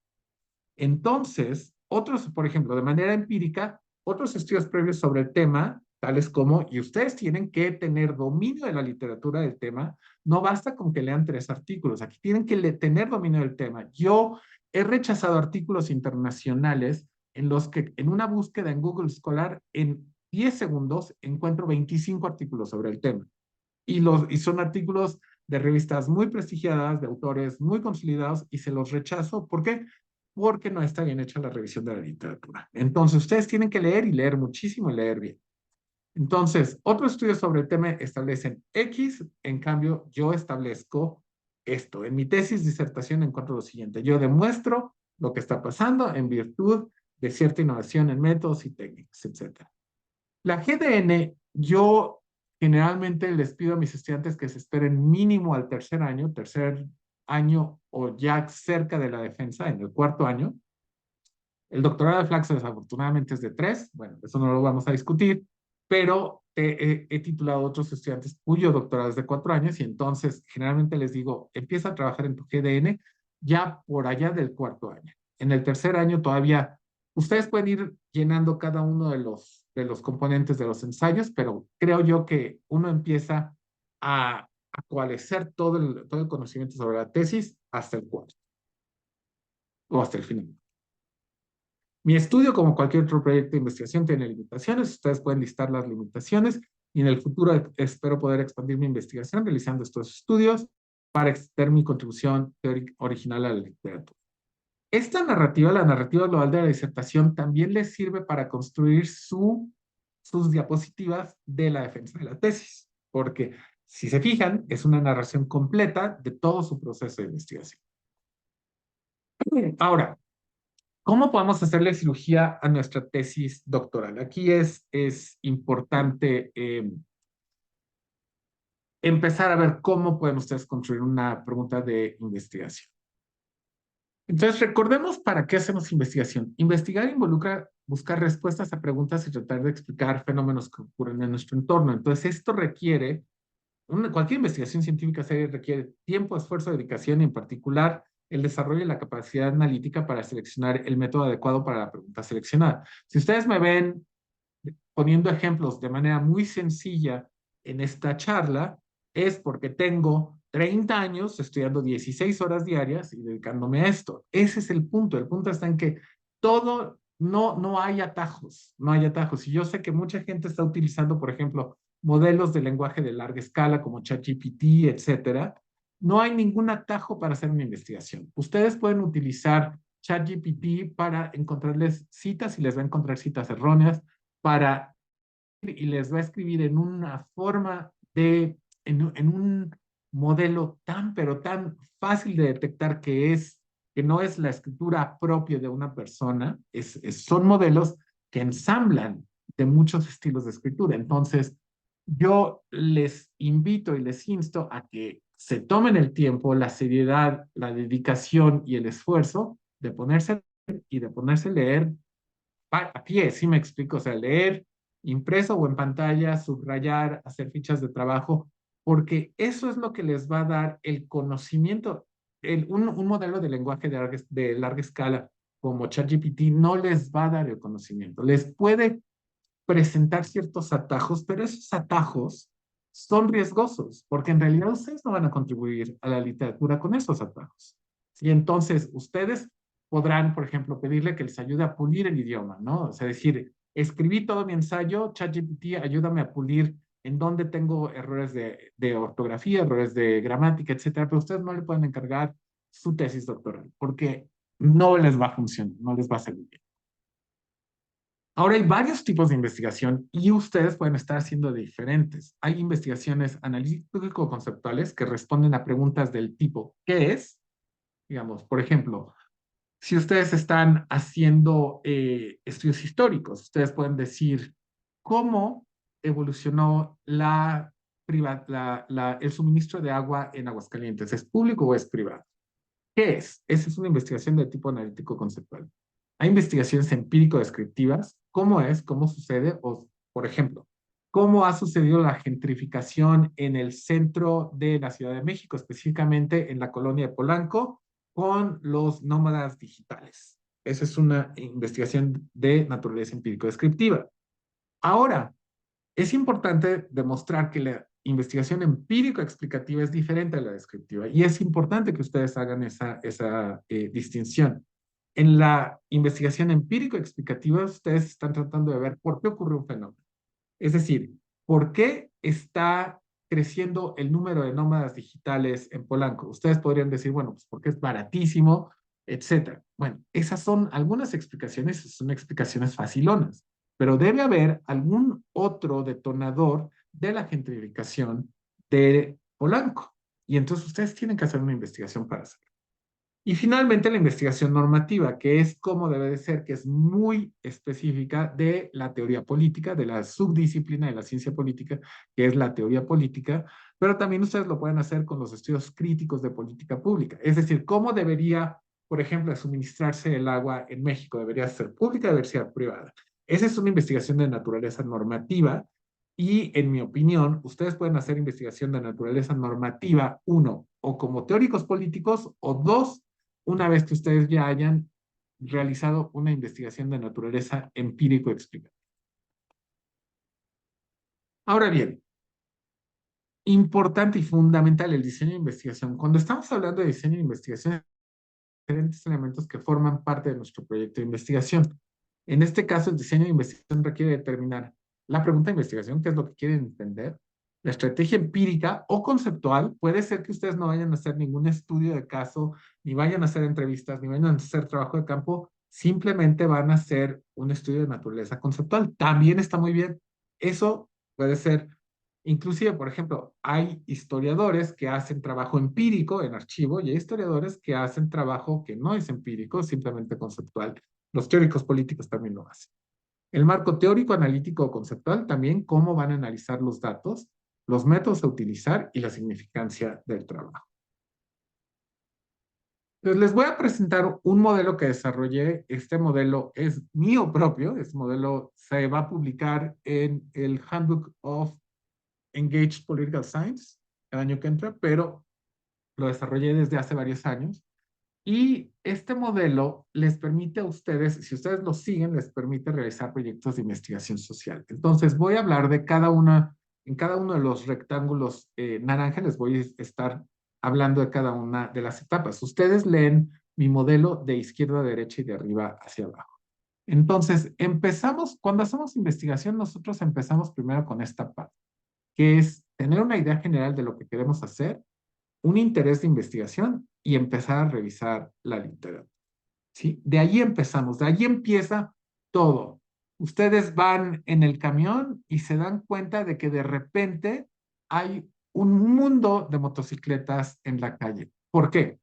Entonces, otros, por ejemplo, de manera empírica, otros estudios previos sobre el tema, tales como, y ustedes tienen que tener dominio de la literatura del tema, no basta con que lean 3 artículos, aquí tienen que tener dominio del tema. Yo he rechazado artículos internacionales en los que en una búsqueda en Google Scholar, en 10 segundos, encuentro 25 artículos sobre el tema. Y son artículos de revistas muy prestigiadas, de autores muy consolidados, y se los rechazo. ¿Por qué? Porque no está bien hecha la revisión de la literatura. Entonces, ustedes tienen que leer y leer muchísimo y leer bien. Entonces, otros estudios sobre el tema establecen X, en cambio, yo establezco esto. En mi tesis disertación encuentro lo siguiente. Yo demuestro lo que está pasando en virtud de cierta innovación en métodos y técnicas, etc. La GDN, yo generalmente les pido a mis estudiantes que se esperen mínimo al tercer año o ya cerca de la defensa, en el 4 año. El doctorado de Flaxo desafortunadamente es de 3, bueno, eso no lo vamos a discutir, pero he titulado a otros estudiantes cuyo doctorado es de 4 años y entonces generalmente les digo, empieza a trabajar en tu GDN ya por allá del 4 año. En el tercer año todavía, ustedes pueden ir llenando cada uno de los componentes de los ensayos, pero creo yo que uno empieza a coalescer todo el conocimiento sobre la tesis hasta el cuarto o hasta el final. Mi estudio, como cualquier otro proyecto de investigación, tiene limitaciones. Ustedes pueden listar las limitaciones y en el futuro espero poder expandir mi investigación realizando estos estudios para extender mi contribución teórica original a la literatura. Esta narrativa, la narrativa global de la disertación, también les sirve para construir sus diapositivas de la defensa de la tesis, porque si se fijan, es una narración completa de todo su proceso de investigación. Ahora, ¿cómo podemos hacerle cirugía a nuestra tesis doctoral? Aquí es importante empezar a ver cómo pueden ustedes construir una pregunta de investigación. Entonces, recordemos para qué hacemos investigación. Investigar involucra buscar respuestas a preguntas y tratar de explicar fenómenos que ocurren en nuestro entorno. Entonces, esto requiere, cualquier investigación científica seria requiere tiempo, esfuerzo, dedicación y en particular el desarrollo de la capacidad analítica para seleccionar el método adecuado para la pregunta seleccionada. Si ustedes me ven poniendo ejemplos de manera muy sencilla en esta charla, es porque tengo 30 años estudiando 16 horas diarias y dedicándome a esto. Ese es el punto. El punto está en que todo, no hay atajos, no hay atajos. Y yo sé que mucha gente está utilizando, por ejemplo, modelos de lenguaje de larga escala como ChatGPT, etcétera. No hay ningún atajo para hacer una investigación. Ustedes pueden utilizar ChatGPT para encontrarles citas y les va a encontrar citas erróneas, para y les va a escribir en una forma en un modelo tan, pero tan fácil de detectar que no es la escritura propia de una persona, son modelos que ensamblan de muchos estilos de escritura. Entonces, yo les invito y les insto a que se tomen el tiempo, la seriedad, la dedicación y el esfuerzo de ponerse y de ponerse a leer a pie, sí me explico, o sea, leer impreso o en pantalla, subrayar, hacer fichas de trabajo, porque eso es lo que les va a dar el conocimiento. Un modelo de lenguaje de larga escala como ChatGPT no les va a dar el conocimiento. Les puede presentar ciertos atajos, pero esos atajos son riesgosos, porque en realidad ustedes no van a contribuir a la literatura con esos atajos. Y entonces ustedes podrán, por ejemplo, pedirle que les ayude a pulir el idioma, ¿no? O sea, decir, escribí todo mi ensayo, ChatGPT, ayúdame a pulir en dónde tengo errores de ortografía, errores de gramática, etcétera, pero ustedes no le pueden encargar su tesis doctoral, porque no les va a funcionar, no les va a salir bien. Ahora hay varios tipos de investigación y ustedes pueden estar haciendo diferentes. Hay investigaciones analítico-conceptuales que responden a preguntas del tipo ¿qué es? Digamos, por ejemplo, si ustedes están haciendo estudios históricos, ustedes pueden decir cómo evolucionó el suministro de agua en Aguascalientes. ¿Es público o es privado? ¿Qué es? Esa es una investigación de tipo analítico-conceptual. Hay investigaciones empírico-descriptivas, cómo es, cómo sucede, o, por ejemplo, cómo ha sucedido la gentrificación en el centro de la Ciudad de México, específicamente en la colonia de Polanco, con los nómadas digitales. Esa es una investigación de naturaleza empírico-descriptiva. Ahora, es importante demostrar que la investigación empírico-explicativa es diferente a la descriptiva y es importante que ustedes hagan esa distinción. En la investigación empírico-explicativa, ustedes están tratando de ver por qué ocurre un fenómeno. Es decir, por qué está creciendo el número de nómadas digitales en Polanco. Ustedes podrían decir, bueno, pues porque es baratísimo, etcétera. Bueno, esas son algunas explicaciones, son explicaciones facilonas, pero debe haber algún otro detonador de la gentrificación de Polanco. Y entonces ustedes tienen que hacer una investigación para hacerlo. Y finalmente la investigación normativa, que es como debe de ser, que es muy específica de la teoría política, de la subdisciplina de la ciencia política, que es la teoría política, pero también ustedes lo pueden hacer con los estudios críticos de política pública. Es decir, cómo debería, por ejemplo, suministrarse el agua en México. ¿Debería ser pública o debería ser privada? Esa es una investigación de naturaleza normativa y, en mi opinión, ustedes pueden hacer investigación de naturaleza normativa, uno, o como teóricos políticos, o dos, una vez que ustedes ya hayan realizado una investigación de naturaleza empírico-explicativa. Ahora bien, importante y fundamental el diseño de investigación. Cuando estamos hablando de diseño de investigación, diferentes elementos que forman parte de nuestro proyecto de investigación. En este caso, el diseño de investigación requiere determinar la pregunta de investigación, qué es lo que quieren entender, la estrategia empírica o conceptual. Puede ser que ustedes no vayan a hacer ningún estudio de caso, ni vayan a hacer entrevistas, ni vayan a hacer trabajo de campo, simplemente van a hacer un estudio de naturaleza conceptual. También está muy bien. Eso puede ser. Inclusive, por ejemplo, hay historiadores que hacen trabajo empírico en archivo y hay historiadores que hacen trabajo que no es empírico, simplemente conceptual. Los teóricos políticos también lo hacen. El marco teórico, analítico o conceptual también cómo van a analizar los datos, los métodos a utilizar y la significancia del trabajo. Entonces, les voy a presentar un modelo que desarrollé. Este modelo es mío propio. Este modelo se va a publicar en el Handbook of Engaged Political Science el año que entra, pero lo desarrollé desde hace varios años. Y este modelo les permite a ustedes, si ustedes lo siguen, les permite realizar proyectos de investigación social. Entonces, voy a hablar de cada una, en cada uno de los rectángulos naranja, les voy a estar hablando de cada una de las etapas. Ustedes leen mi modelo de izquierda a derecha y de arriba hacia abajo. Entonces, empezamos, cuando hacemos investigación, nosotros empezamos primero con esta parte, que es tener una idea general de lo que queremos hacer, un interés de investigación y empezar a revisar la literatura. ¿Sí? De allí empezamos, de allí empieza todo. Ustedes van en el camión y se dan cuenta de que de repente hay un mundo de motocicletas en la calle. ¿Por qué?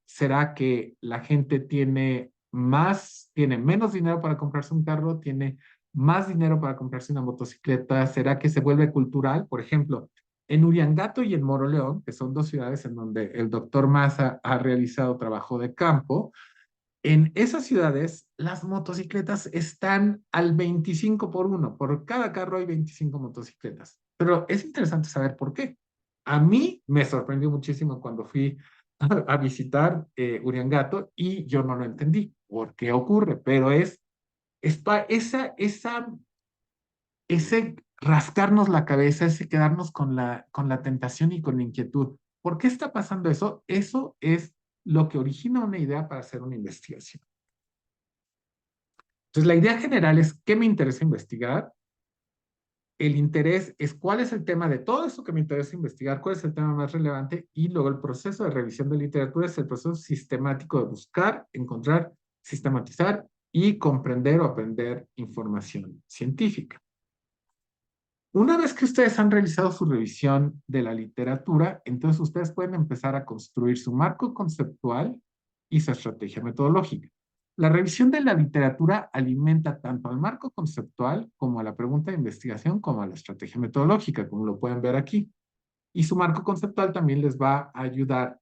¿Será que la gente tiene menos dinero para comprarse un carro, tiene más dinero para comprarse una motocicleta? ¿Será que se vuelve cultural? Por ejemplo, en Uriangato y en Moroleón, que son dos ciudades en donde el doctor Maza ha realizado trabajo de campo, en esas ciudades las motocicletas están al 25 por uno. Por cada carro hay 25 motocicletas. Pero es interesante saber por qué. A mí me sorprendió muchísimo cuando fui a visitar Uriangato y yo no lo entendí por qué ocurre, pero ese rascarnos la cabeza, ese quedarnos con la tentación y con la inquietud. ¿Por qué está pasando eso? Eso es lo que origina una idea para hacer una investigación. Entonces, la idea general es qué me interesa investigar. El interés es cuál es el tema de todo eso que me interesa investigar, cuál es el tema más relevante, y luego el proceso de revisión de literatura es el proceso sistemático de buscar, encontrar, sistematizar y comprender o aprender información científica. Una vez que ustedes han realizado su revisión de la literatura, entonces ustedes pueden empezar a construir su marco conceptual y su estrategia metodológica. La revisión de la literatura alimenta tanto al marco conceptual como a la pregunta de investigación como a la estrategia metodológica, como lo pueden ver aquí. Y su marco conceptual también les va a ayudar,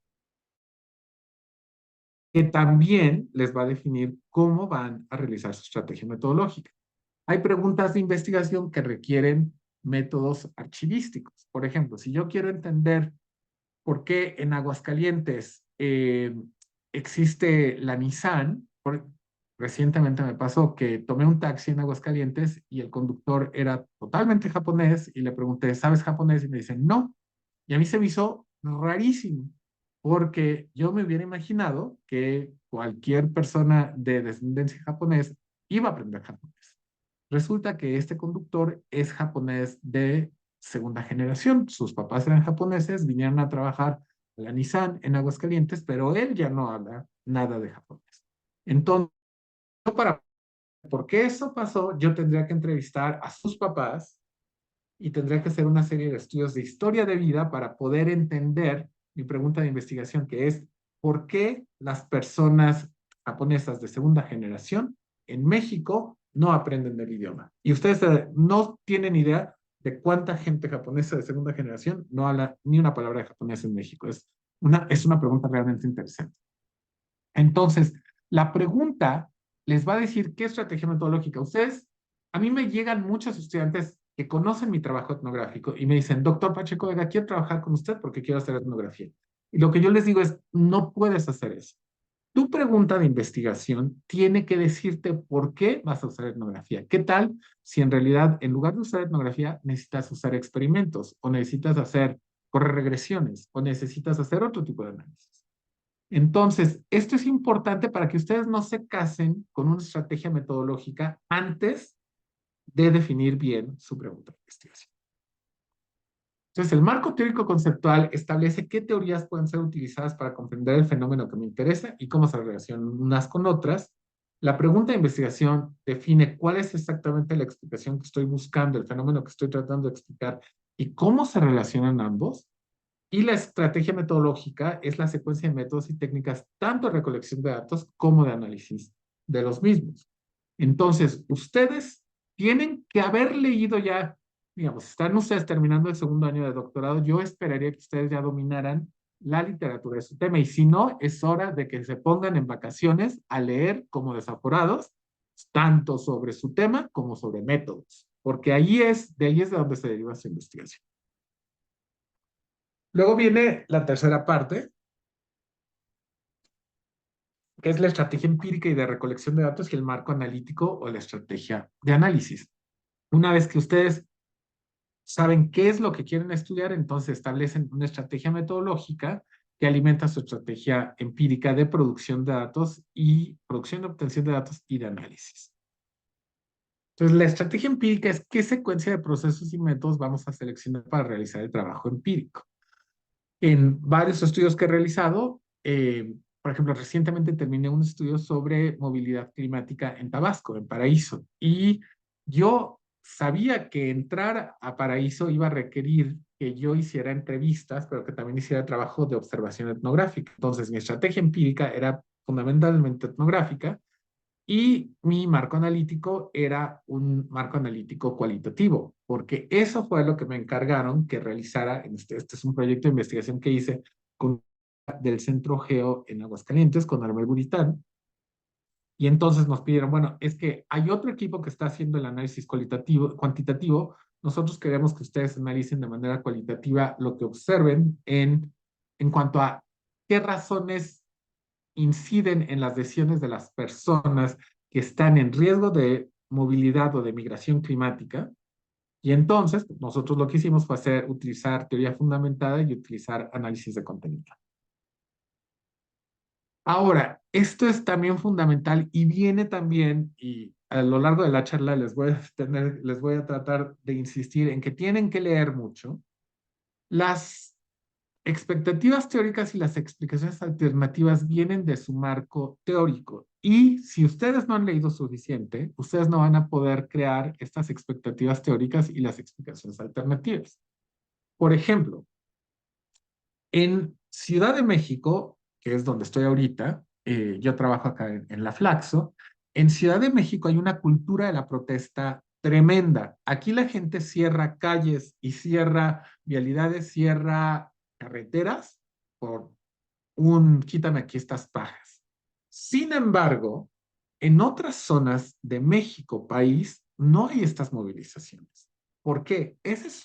que también les va a definir cómo van a realizar su estrategia metodológica. Hay preguntas de investigación que requieren métodos archivísticos. Por ejemplo, si yo quiero entender por qué en Aguascalientes existe la Nissan, recientemente me pasó que tomé un taxi en Aguascalientes y el conductor era totalmente japonés y le pregunté, ¿sabes japonés? Y me dicen, no. Y a mí se me hizo rarísimo, porque yo me hubiera imaginado que cualquier persona de descendencia japonés iba a aprender japonés. Resulta que este conductor es japonés de segunda generación. Sus papás eran japoneses, vinieron a trabajar a la Nissan en Aguascalientes, pero él ya no habla nada de japonés. Entonces, ¿por qué eso pasó? Yo tendría que entrevistar a sus papás y tendría que hacer una serie de estudios de historia de vida para poder entender mi pregunta de investigación, que es, ¿por qué las personas japonesas de segunda generación en México no aprenden el idioma? Y ustedes no tienen idea de cuánta gente japonesa de segunda generación no habla ni una palabra de japonés en México. Es una pregunta realmente interesante. Entonces, la pregunta les va a decir qué estrategia metodológica. Ustedes, a mí me llegan muchos estudiantes que conocen mi trabajo etnográfico y me dicen, doctor Pacheco Vega, quiero trabajar con usted porque quiero hacer etnografía. Y lo que yo les digo es, no puedes hacer eso. Tu pregunta de investigación tiene que decirte por qué vas a usar etnografía. ¿Qué tal si en realidad en lugar de usar etnografía necesitas usar experimentos o necesitas correr regresiones o necesitas hacer otro tipo de análisis? Entonces, esto es importante para que ustedes no se casen con una estrategia metodológica antes de definir bien su pregunta de investigación. Entonces, el marco teórico conceptual establece qué teorías pueden ser utilizadas para comprender el fenómeno que me interesa y cómo se relacionan unas con otras. La pregunta de investigación define cuál es exactamente la explicación que estoy buscando, el fenómeno que estoy tratando de explicar y cómo se relacionan ambos. Y la estrategia metodológica es la secuencia de métodos y técnicas tanto de recolección de datos como de análisis de los mismos. Entonces, ustedes tienen que haber leído ya, digamos, están ustedes terminando el segundo año de doctorado, yo esperaría que ustedes ya dominaran la literatura de su tema y si no, es hora de que se pongan en vacaciones a leer como desaforados, tanto sobre su tema como sobre métodos, porque de ahí es de donde se deriva su investigación. Luego viene la tercera parte, que es la estrategia empírica y de recolección de datos y el marco analítico o la estrategia de análisis. Una vez que ustedes saben qué es lo que quieren estudiar, entonces establecen una estrategia metodológica que alimenta su estrategia empírica de producción de datos y producción de obtención de datos y de análisis. Entonces, la estrategia empírica es qué secuencia de procesos y métodos vamos a seleccionar para realizar el trabajo empírico. En varios estudios que he realizado, por ejemplo, recientemente terminé un estudio sobre movilidad climática en Tabasco, en Paraíso, y yo sabía que entrar a Paraíso iba a requerir que yo hiciera entrevistas, pero que también hiciera trabajo de observación etnográfica. Entonces, mi estrategia empírica era fundamentalmente etnográfica y mi marco analítico era un marco analítico cualitativo, porque eso fue lo que me encargaron que realizara. Este es un proyecto de investigación que hice con del Centro Geo en Aguascalientes, con Armel Buritán. Y entonces nos pidieron, bueno, es que hay otro equipo que está haciendo el análisis cuantitativo. Nosotros queremos que ustedes analicen de manera cualitativa lo que observen en cuanto a qué razones inciden en las decisiones de las personas que están en riesgo de movilidad o de migración climática. Y entonces, nosotros lo que hicimos fue utilizar teoría fundamentada y utilizar análisis de contenido. Ahora, esto es también fundamental y viene también, y a lo largo de la charla les voy a tratar de insistir en que tienen que leer mucho. Las expectativas teóricas y las explicaciones alternativas vienen de su marco teórico. Y si ustedes no han leído suficiente, ustedes no van a poder crear estas expectativas teóricas y las explicaciones alternativas. Por ejemplo, en Ciudad de México, que es donde estoy ahorita, yo trabajo acá en la Flaxo, en Ciudad de México hay una cultura de la protesta tremenda. Aquí la gente cierra calles y cierra vialidades, cierra carreteras por quítame aquí estas pajas. Sin embargo, en otras zonas de México, país, no hay estas movilizaciones. ¿Por qué? Ese es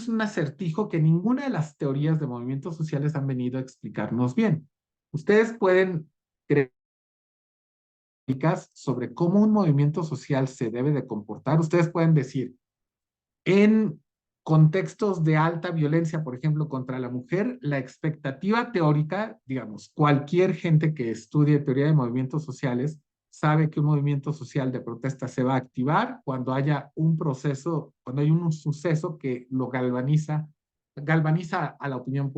un acertijo que ninguna de las teorías de movimientos sociales han venido a explicarnos bien. Ustedes pueden creer sobre cómo un movimiento social se debe de comportar. Ustedes pueden decir, en contextos de alta violencia, por ejemplo, contra la mujer, la expectativa teórica, digamos, cualquier gente que estudie teoría de movimientos sociales sabe que un movimiento social de protesta se va a activar cuando haya un proceso, cuando hay un suceso que lo galvaniza a la opinión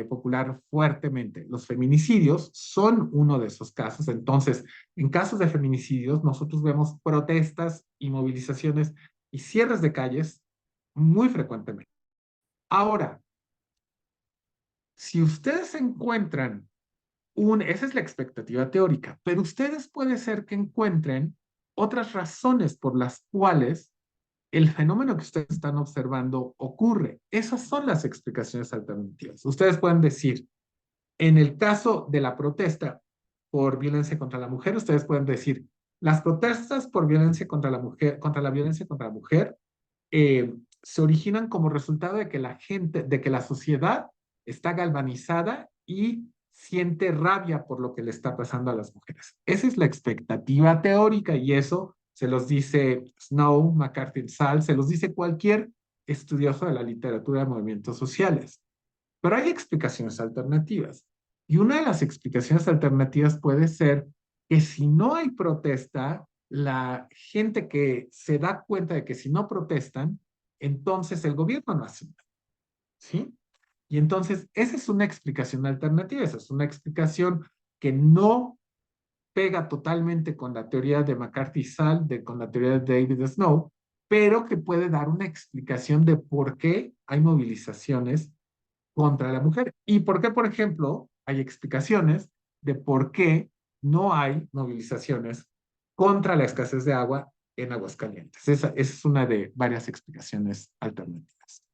popular fuertemente. Los feminicidios son uno de esos casos. Entonces, en casos de feminicidios, nosotros vemos protestas y movilizaciones y cierres de calles muy frecuentemente. Ahora, si ustedes encuentran esa es la expectativa teórica, pero ustedes puede ser que encuentren otras razones por las cuales el fenómeno que ustedes están observando ocurre. Esas son las explicaciones alternativas. Ustedes pueden decir, en el caso de la protesta por violencia contra la mujer, ustedes pueden decir, las protestas por violencia contra la mujer, contra la violencia contra la mujer, se originan como resultado de que la sociedad está galvanizada y siente rabia por lo que le está pasando a las mujeres. Esa es la expectativa teórica y eso se los dice Snow, McCarthy, Sal, se los dice cualquier estudioso de la literatura de movimientos sociales. Pero hay explicaciones alternativas. Y una de las explicaciones alternativas puede ser que si no hay protesta, la gente que se da cuenta de que si no protestan, entonces el gobierno no hace nada, ¿sí? Y entonces esa es una explicación alternativa, esa es una explicación que no pega totalmente con la teoría de McCarthy Sal, con la teoría de David Snow, pero que puede dar una explicación de por qué hay movilizaciones contra la mujer. Y por qué, por ejemplo, hay explicaciones de por qué no hay movilizaciones contra la escasez de agua en Aguascalientes. Esa es una de varias explicaciones alternativas.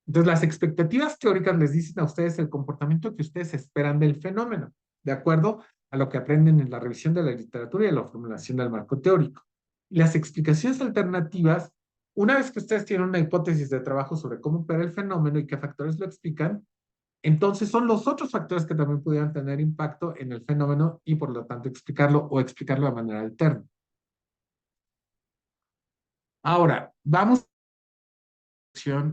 Entonces, las expectativas teóricas les dicen a ustedes el comportamiento que ustedes esperan del fenómeno, de acuerdo a lo que aprenden en la revisión de la literatura y la formulación del marco teórico. Y las explicaciones alternativas, una vez que ustedes tienen una hipótesis de trabajo sobre cómo opera el fenómeno y qué factores lo explican, entonces son los otros factores que también pudieran tener impacto en el fenómeno y por lo tanto explicarlo o explicarlo de manera alterna. Ahora, vamos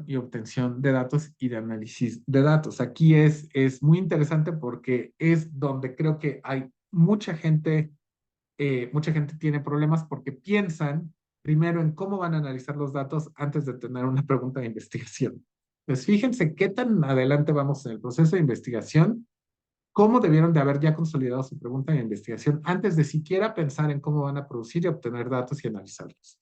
y obtención de datos y de análisis de datos. Aquí es muy interesante porque es donde creo que hay mucha gente tiene problemas porque piensan primero en cómo van a analizar los datos antes de tener una pregunta de investigación. Pues fíjense qué tan adelante vamos en el proceso de investigación, cómo debieron de haber ya consolidado su pregunta de investigación antes de siquiera pensar en cómo van a producir y obtener datos y analizarlos.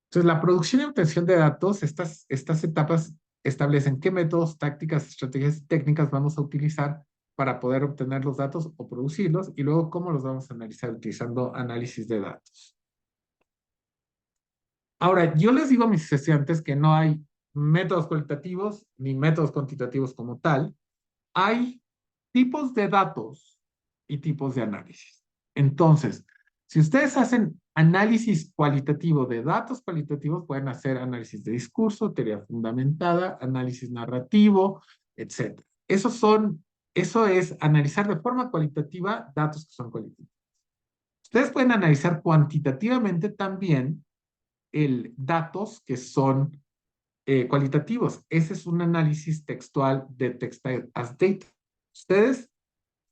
Entonces, la producción y obtención de datos, estas etapas establecen qué métodos, tácticas, estrategias y técnicas vamos a utilizar para poder obtener los datos o producirlos y luego cómo los vamos a analizar utilizando análisis de datos. Ahora, yo les digo a mis estudiantes que no hay métodos cualitativos ni métodos cuantitativos como tal. Hay tipos de datos y tipos de análisis. Entonces, si ustedes hacen análisis cualitativo de datos cualitativos, pueden hacer análisis de discurso, teoría fundamentada, análisis narrativo, etc. Eso es analizar de forma cualitativa datos que son cualitativos. Ustedes pueden analizar cuantitativamente también datos que son cualitativos. Ese es un análisis textual de text as data. Ustedes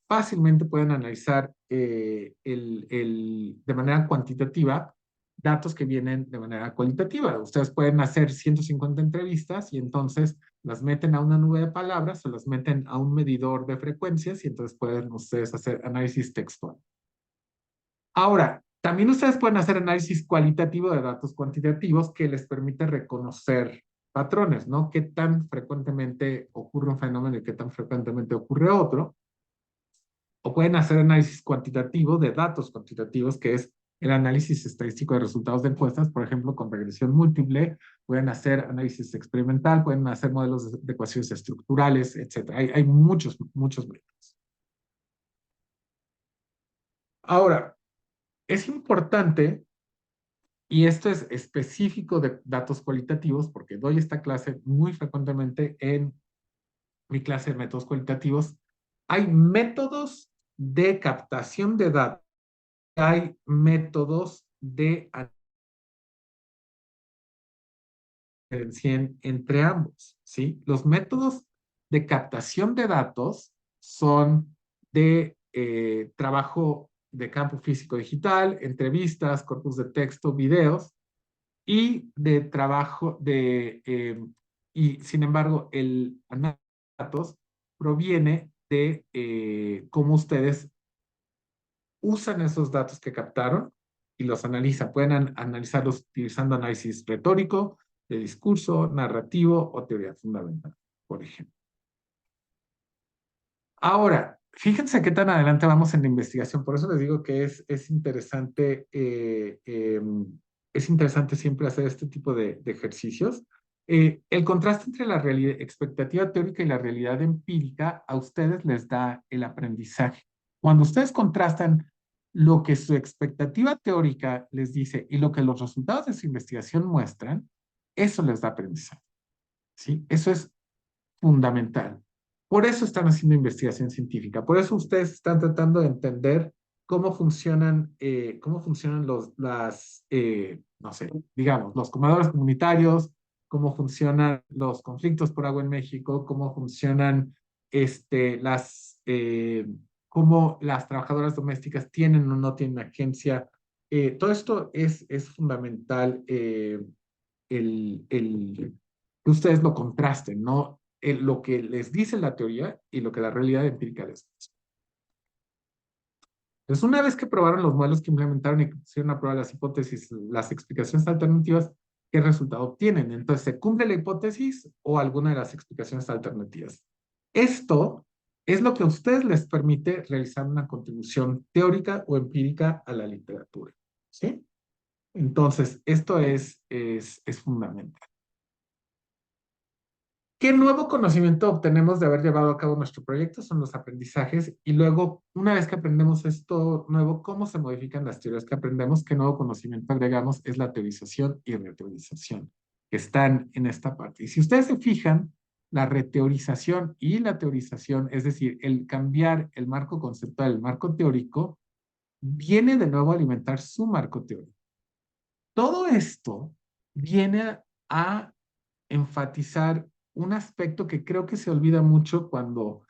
fácilmente pueden analizar de manera cuantitativa datos que vienen de manera cualitativa. Ustedes pueden hacer 150 entrevistas y entonces las meten a una nube de palabras o las meten a un medidor de frecuencias y entonces pueden ustedes hacer análisis textual. Ahora, también ustedes pueden hacer análisis cualitativo de datos cuantitativos que les permite reconocer patrones, ¿no? ¿Qué tan frecuentemente ocurre un fenómeno y qué tan frecuentemente ocurre otro? O pueden hacer análisis cuantitativo de datos cuantitativos, que es el análisis estadístico de resultados de encuestas, por ejemplo, con regresión múltiple, pueden hacer análisis experimental, pueden hacer modelos de ecuaciones estructurales, etc. Hay muchos métodos. Ahora, es importante, y esto es específico de datos cualitativos, porque doy esta clase muy frecuentemente en mi clase de métodos cualitativos, hay métodos de captación de datos, hay métodos de diferenciar entre ambos, ¿sí? Los métodos de captación de datos son de trabajo de campo físico digital, entrevistas, corpus de texto, videos, y de trabajo y sin embargo, el análisis de datos proviene de cómo ustedes usan esos datos que captaron y los analizan. Pueden analizarlos utilizando análisis retórico, de discurso, narrativo o teoría fundamental, por ejemplo. Ahora, fíjense qué tan adelante vamos en la investigación. Por eso les digo que es interesante siempre hacer este tipo de ejercicios. El contraste entre la realidad, expectativa teórica y la realidad empírica a ustedes les da el aprendizaje. Cuando ustedes contrastan lo que su expectativa teórica les dice y lo que los resultados de su investigación muestran, eso les da aprendizaje. ¿Sí? Eso es fundamental. Por eso están haciendo investigación científica, por eso ustedes están tratando de entender cómo funcionan no sé, digamos, los comedores comunitarios, cómo funcionan los conflictos por agua en México, cómo funcionan este, las, eh, cómo las trabajadoras domésticas tienen o no tienen agencia. Todo esto es fundamental, que ustedes lo contrasten, ¿no? Lo que les dice la teoría y lo que la realidad empírica les dice. Entonces, una vez que probaron los modelos que implementaron y que pusieron a prueba las hipótesis, las explicaciones alternativas, ¿qué resultado obtienen? Entonces, ¿se cumple la hipótesis o alguna de las explicaciones alternativas? Esto es lo que a ustedes les permite realizar una contribución teórica o empírica a la literatura, ¿sí? Entonces, esto es fundamental. ¿Qué nuevo conocimiento obtenemos de haber llevado a cabo nuestro proyecto? Son los aprendizajes y luego, una vez que aprendemos esto nuevo, ¿cómo se modifican las teorías que aprendemos? ¿Qué nuevo conocimiento agregamos? Es la teorización y reteorización, que están en esta parte. Y si ustedes se fijan, la reteorización y la teorización, es decir, el cambiar el marco conceptual, el marco teórico, viene de nuevo a alimentar su marco teórico. Todo esto viene a enfatizar un aspecto que creo que se olvida mucho cuando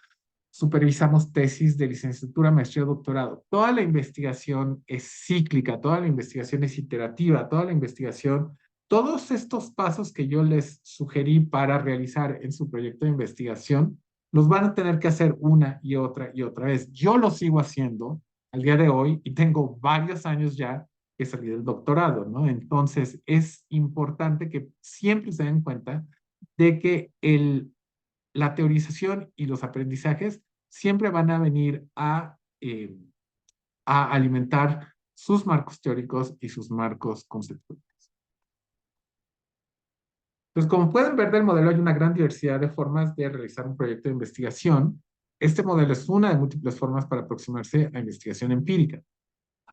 supervisamos tesis de licenciatura, maestría, doctorado. Toda la investigación es cíclica, toda la investigación es iterativa, toda la investigación, todos estos pasos que yo les sugerí para realizar en su proyecto de investigación, los van a tener que hacer una y otra vez. Yo lo sigo haciendo al día de hoy y tengo varios años ya que salí del doctorado, ¿no? Entonces, es importante que siempre se den cuenta de que la teorización y los aprendizajes siempre van a venir a alimentar sus marcos teóricos y sus marcos conceptuales. Entonces, como pueden ver del modelo, hay una gran diversidad de formas de realizar un proyecto de investigación. Este modelo es una de múltiples formas para aproximarse a investigación empírica.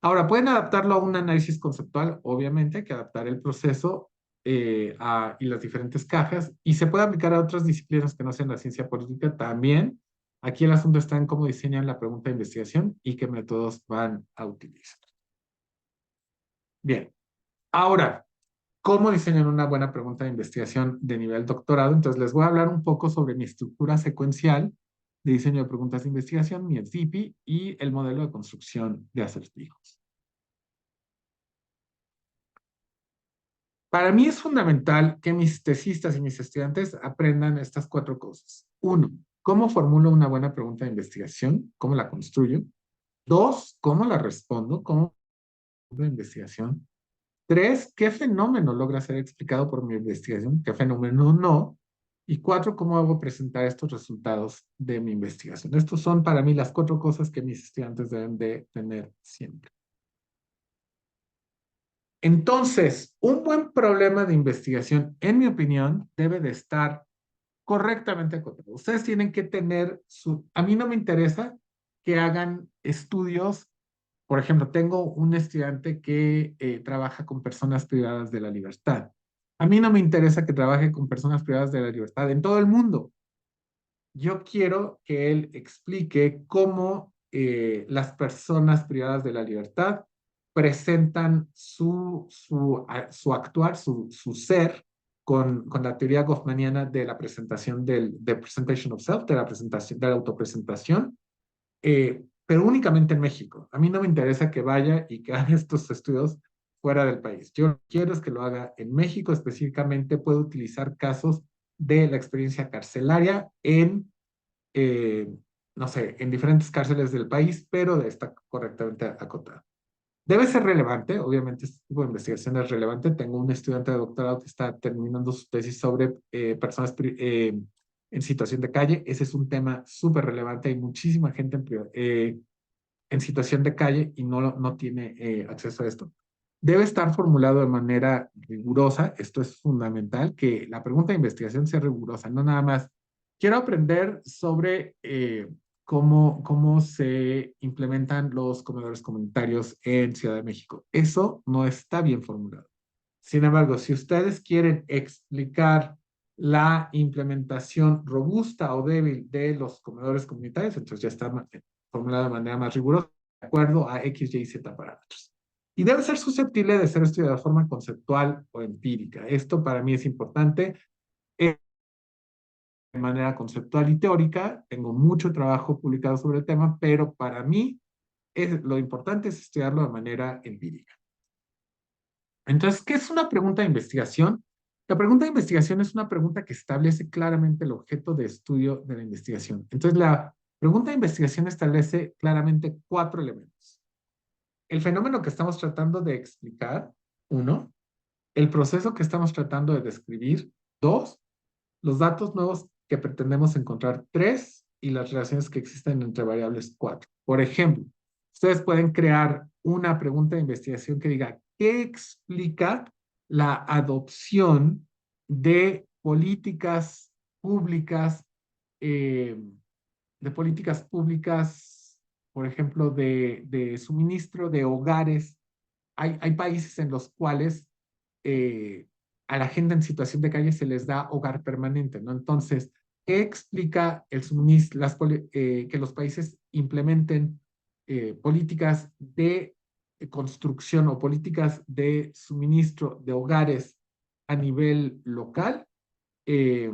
Ahora, pueden adaptarlo a un análisis conceptual, obviamente, hay que adaptar el proceso y las diferentes cajas, y se puede aplicar a otras disciplinas que no sean la ciencia política también. Aquí el asunto está en cómo diseñan la pregunta de investigación y qué métodos van a utilizar. Bien, ahora, ¿cómo diseñan una buena pregunta de investigación de nivel doctorado? Entonces, les voy a hablar un poco sobre mi estructura secuencial de diseño de preguntas de investigación, mi SDP, y el modelo de construcción de acertijos. Para mí es fundamental que mis tesistas y mis estudiantes aprendan estas cuatro cosas. Uno, cómo formulo una buena pregunta de investigación, cómo la construyo. Dos, cómo la respondo, cómo la investigación. Tres, qué fenómeno logra ser explicado por mi investigación, qué fenómeno no. Y cuatro, cómo hago presentar estos resultados de mi investigación. Estos son para mí las cuatro cosas que mis estudiantes deben de tener siempre. Entonces, un buen problema de investigación, en mi opinión, debe de estar correctamente acotado. Ustedes tienen que tener a mí no me interesa que hagan estudios. Por ejemplo, tengo un estudiante que trabaja con personas privadas de la libertad. A mí no me interesa que trabaje con personas privadas de la libertad en todo el mundo. Yo quiero que él explique cómo las personas privadas de la libertad presentan su actuar, su ser, con la teoría goffmaniana de la presentación de presentation of self, de la presentación, de la autopresentación, pero únicamente en México. A mí no me interesa que vaya y que haga estos estudios fuera del país. Yo quiero es que lo haga en México, específicamente puedo utilizar casos de la experiencia carcelaria eh, no sé, en diferentes cárceles del país, pero está correctamente acotada. Debe ser relevante, obviamente este tipo de investigación es relevante. Tengo un estudiante de doctorado que está terminando su tesis sobre personas en situación de calle. Ese es un tema súper relevante. Hay muchísima gente en situación de calle y no tiene acceso a esto. Debe estar formulado de manera rigurosa. Esto es fundamental, que la pregunta de investigación sea rigurosa, no nada más. Quiero aprender sobre cómo se implementan los comedores comunitarios en Ciudad de México. Eso no está bien formulado. Sin embargo, si ustedes quieren explicar la implementación robusta o débil de los comedores comunitarios, entonces ya está formulada de manera más rigurosa, de acuerdo a X, Y, Z parámetros. Y debe ser susceptible de ser estudiada de forma conceptual o empírica. Esto para mí es importante. De manera conceptual y teórica, tengo mucho trabajo publicado sobre el tema, pero para mí lo importante es estudiarlo de manera empírica. Entonces, ¿qué es una pregunta de investigación? La pregunta de investigación es una pregunta que establece claramente el objeto de estudio de la investigación. Entonces, la pregunta de investigación establece claramente 4 elementos. El fenómeno que estamos tratando de explicar, 1. El proceso que estamos tratando de describir, 2. Los datos nuevos que pretendemos encontrar, 3. Y las relaciones que existen entre variables, 4. Por ejemplo, ustedes pueden crear una pregunta de investigación que diga, ¿qué explica la adopción de políticas públicas, eh, por ejemplo, de suministro de hogares? Hay países en los cuales eh, a la gente en situación de calle se les da hogar permanente, ¿no? Entonces, ¿qué explica el suministro, que los países implementen políticas de construcción o políticas de suministro de hogares a nivel local eh,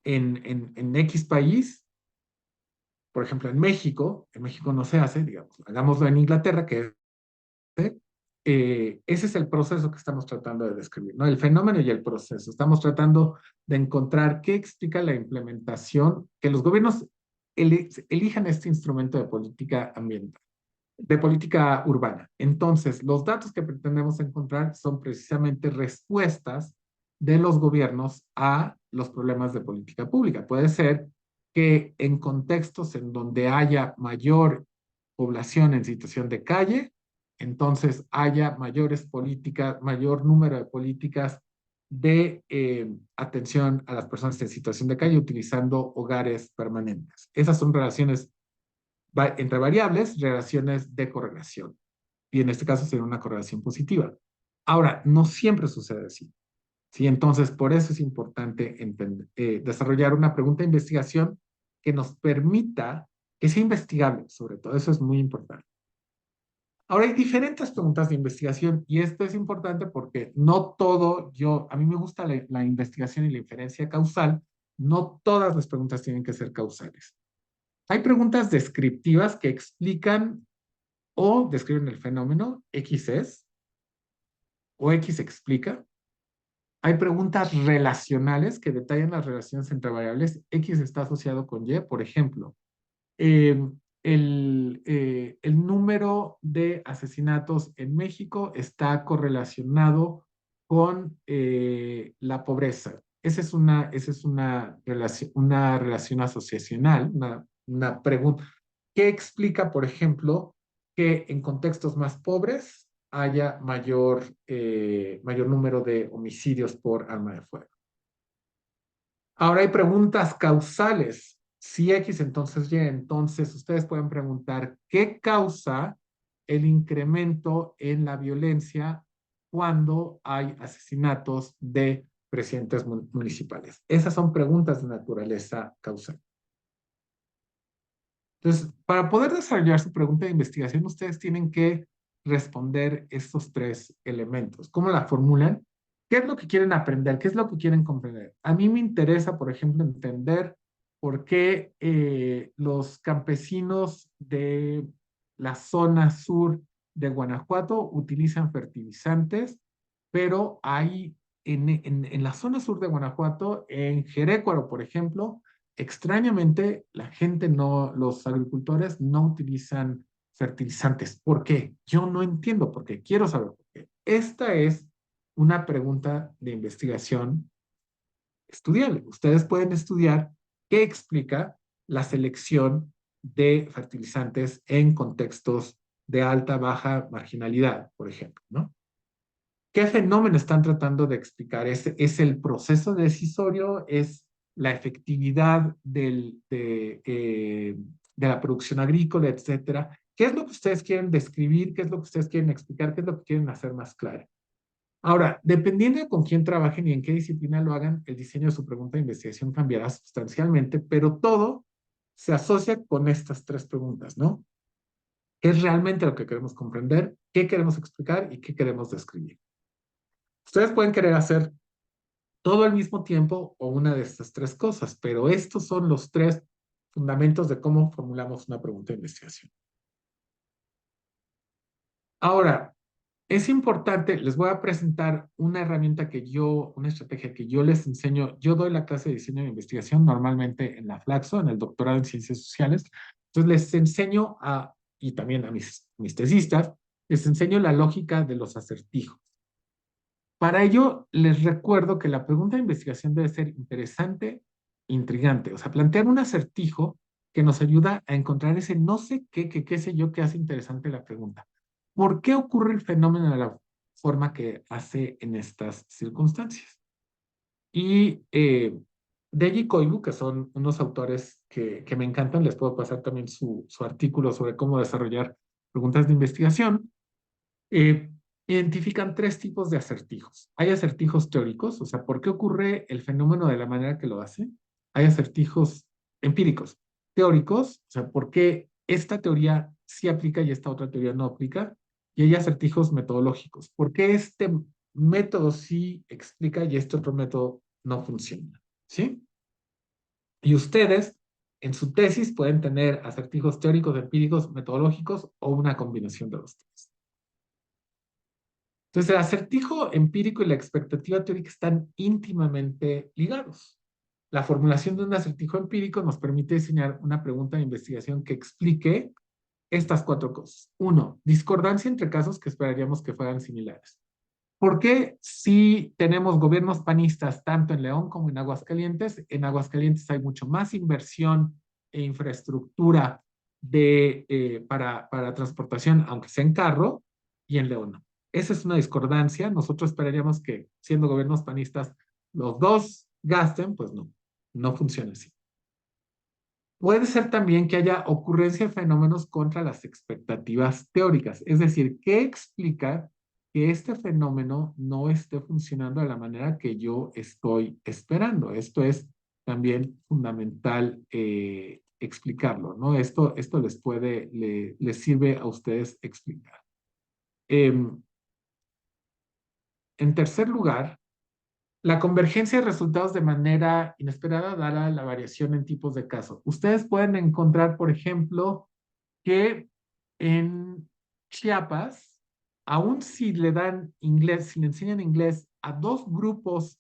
en X país? Por ejemplo, en México no se hace, digamos, hagámoslo en Inglaterra, que ese es el proceso que estamos tratando de describir, ¿no? El fenómeno y el proceso. Estamos tratando de encontrar qué explica la implementación, que los gobiernos elijan este instrumento de política ambiental, de política urbana. Entonces, los datos que pretendemos encontrar son precisamente respuestas de los gobiernos a los problemas de política pública. Puede ser que en contextos en donde haya mayor población en situación de calle, entonces haya mayores políticas, mayor número de políticas de atención a las personas en situación de calle utilizando hogares permanentes. Esas son relaciones entre variables, relaciones de correlación. Y en este caso sería una correlación positiva. Ahora, no siempre sucede así. ¿Sí? Entonces, por eso es importante desarrollar una pregunta de investigación que nos permita que sea investigable, sobre todo. Eso es muy importante. Ahora, hay diferentes preguntas de investigación y esto es importante porque no todo, a mí me gusta la investigación y la inferencia causal, no todas las preguntas tienen que ser causales. Hay preguntas descriptivas que explican o describen el fenómeno, X es, o X explica. Hay preguntas relacionales que detallan las relaciones entre variables. X está asociado con Y, por ejemplo. eh, el número de asesinatos en México está correlacionado con la pobreza. Esa es una relación asociacional, una pregunta. ¿Qué explica, por ejemplo, que en contextos más pobres haya mayor número de homicidios por arma de fuego? Ahora hay preguntas causales. Si X entonces Y, entonces ustedes pueden preguntar qué causa el incremento en la violencia cuando hay asesinatos de presidentes municipales. Esas son preguntas de naturaleza causal. Entonces, para poder desarrollar su pregunta de investigación, ustedes tienen que responder estos 3 elementos. ¿Cómo la formulan? ¿Qué es lo que quieren aprender? ¿Qué es lo que quieren comprender? A mí me interesa, por ejemplo, entender por qué los campesinos de la zona sur de Guanajuato utilizan fertilizantes, pero hay en la zona sur de Guanajuato, en Jerécuaro, por ejemplo, extrañamente, la gente no, los agricultores no utilizan fertilizantes. ¿Por qué? Yo no entiendo por qué. Quiero saber por qué. Esta es una pregunta de investigación estudiable. Ustedes pueden estudiar qué explica la selección de fertilizantes en contextos de alta, baja marginalidad, por ejemplo, ¿no? ¿Qué fenómeno están tratando de explicar? ¿Es el proceso decisorio? ¿Es la efectividad de la producción agrícola, etcétera? ¿Qué es lo que ustedes quieren describir? ¿Qué es lo que ustedes quieren explicar? ¿Qué es lo que quieren hacer más claro? Ahora, dependiendo de con quién trabajen y en qué disciplina lo hagan, el diseño de su pregunta de investigación cambiará sustancialmente, pero todo se asocia con estas tres preguntas, ¿no? ¿Qué es realmente lo que queremos comprender? ¿Qué queremos explicar? ¿Y qué queremos describir? Ustedes pueden querer hacer todo al mismo tiempo o una de estas tres cosas, pero estos son los tres fundamentos de cómo formulamos una pregunta de investigación. Ahora, es importante, les voy a presentar una herramienta una estrategia que yo les enseño. Yo doy la clase de diseño de investigación normalmente en la Flaxo, en el doctorado en ciencias sociales. Entonces les enseño y también a mis tesistas, les enseño la lógica de los acertijos. Para ello, les recuerdo que la pregunta de investigación debe ser interesante, intrigante, o sea, plantear un acertijo que nos ayuda a encontrar ese no sé qué sé yo que hace interesante la pregunta. ¿Por qué ocurre el fenómeno de la forma que hace en estas circunstancias? Y Deji y Koivu, que son unos autores que me encantan, les puedo pasar también su artículo sobre cómo desarrollar preguntas de investigación. eh, Identifican tres tipos de acertijos. Hay acertijos teóricos, o sea, ¿por qué ocurre el fenómeno de la manera que lo hace? Hay acertijos empíricos, teóricos, o sea, ¿por qué esta teoría sí aplica y esta otra teoría no aplica? Y hay acertijos metodológicos, ¿por qué este método sí explica y este otro método no funciona? ¿Sí? Y ustedes en su tesis pueden tener acertijos teóricos, empíricos, metodológicos o una combinación de los tres. Entonces, el acertijo empírico y la expectativa teórica están íntimamente ligados. La formulación de un acertijo empírico nos permite diseñar una pregunta de investigación que explique estas cuatro cosas. Uno, discordancia entre casos que esperaríamos que fueran similares. ¿Por qué si tenemos gobiernos panistas tanto en León como en Aguascalientes hay mucho más inversión e infraestructura para transportación, aunque sea en carro, y en León no? Esa es una discordancia. Nosotros esperaríamos que, siendo gobiernos panistas, los dos gasten, pues no, no funciona así. Puede ser también que haya ocurrencia de fenómenos contra las expectativas teóricas, es decir, ¿qué explica que este fenómeno no esté funcionando de la manera que yo estoy esperando? Esto es también fundamental explicarlo, ¿no? Esto les sirve a ustedes explicar. Em, en tercer lugar, la convergencia de resultados de manera inesperada dada la variación en tipos de caso. Ustedes pueden encontrar, por ejemplo, que en Chiapas, aún si le dan inglés, si le enseñan inglés a dos grupos,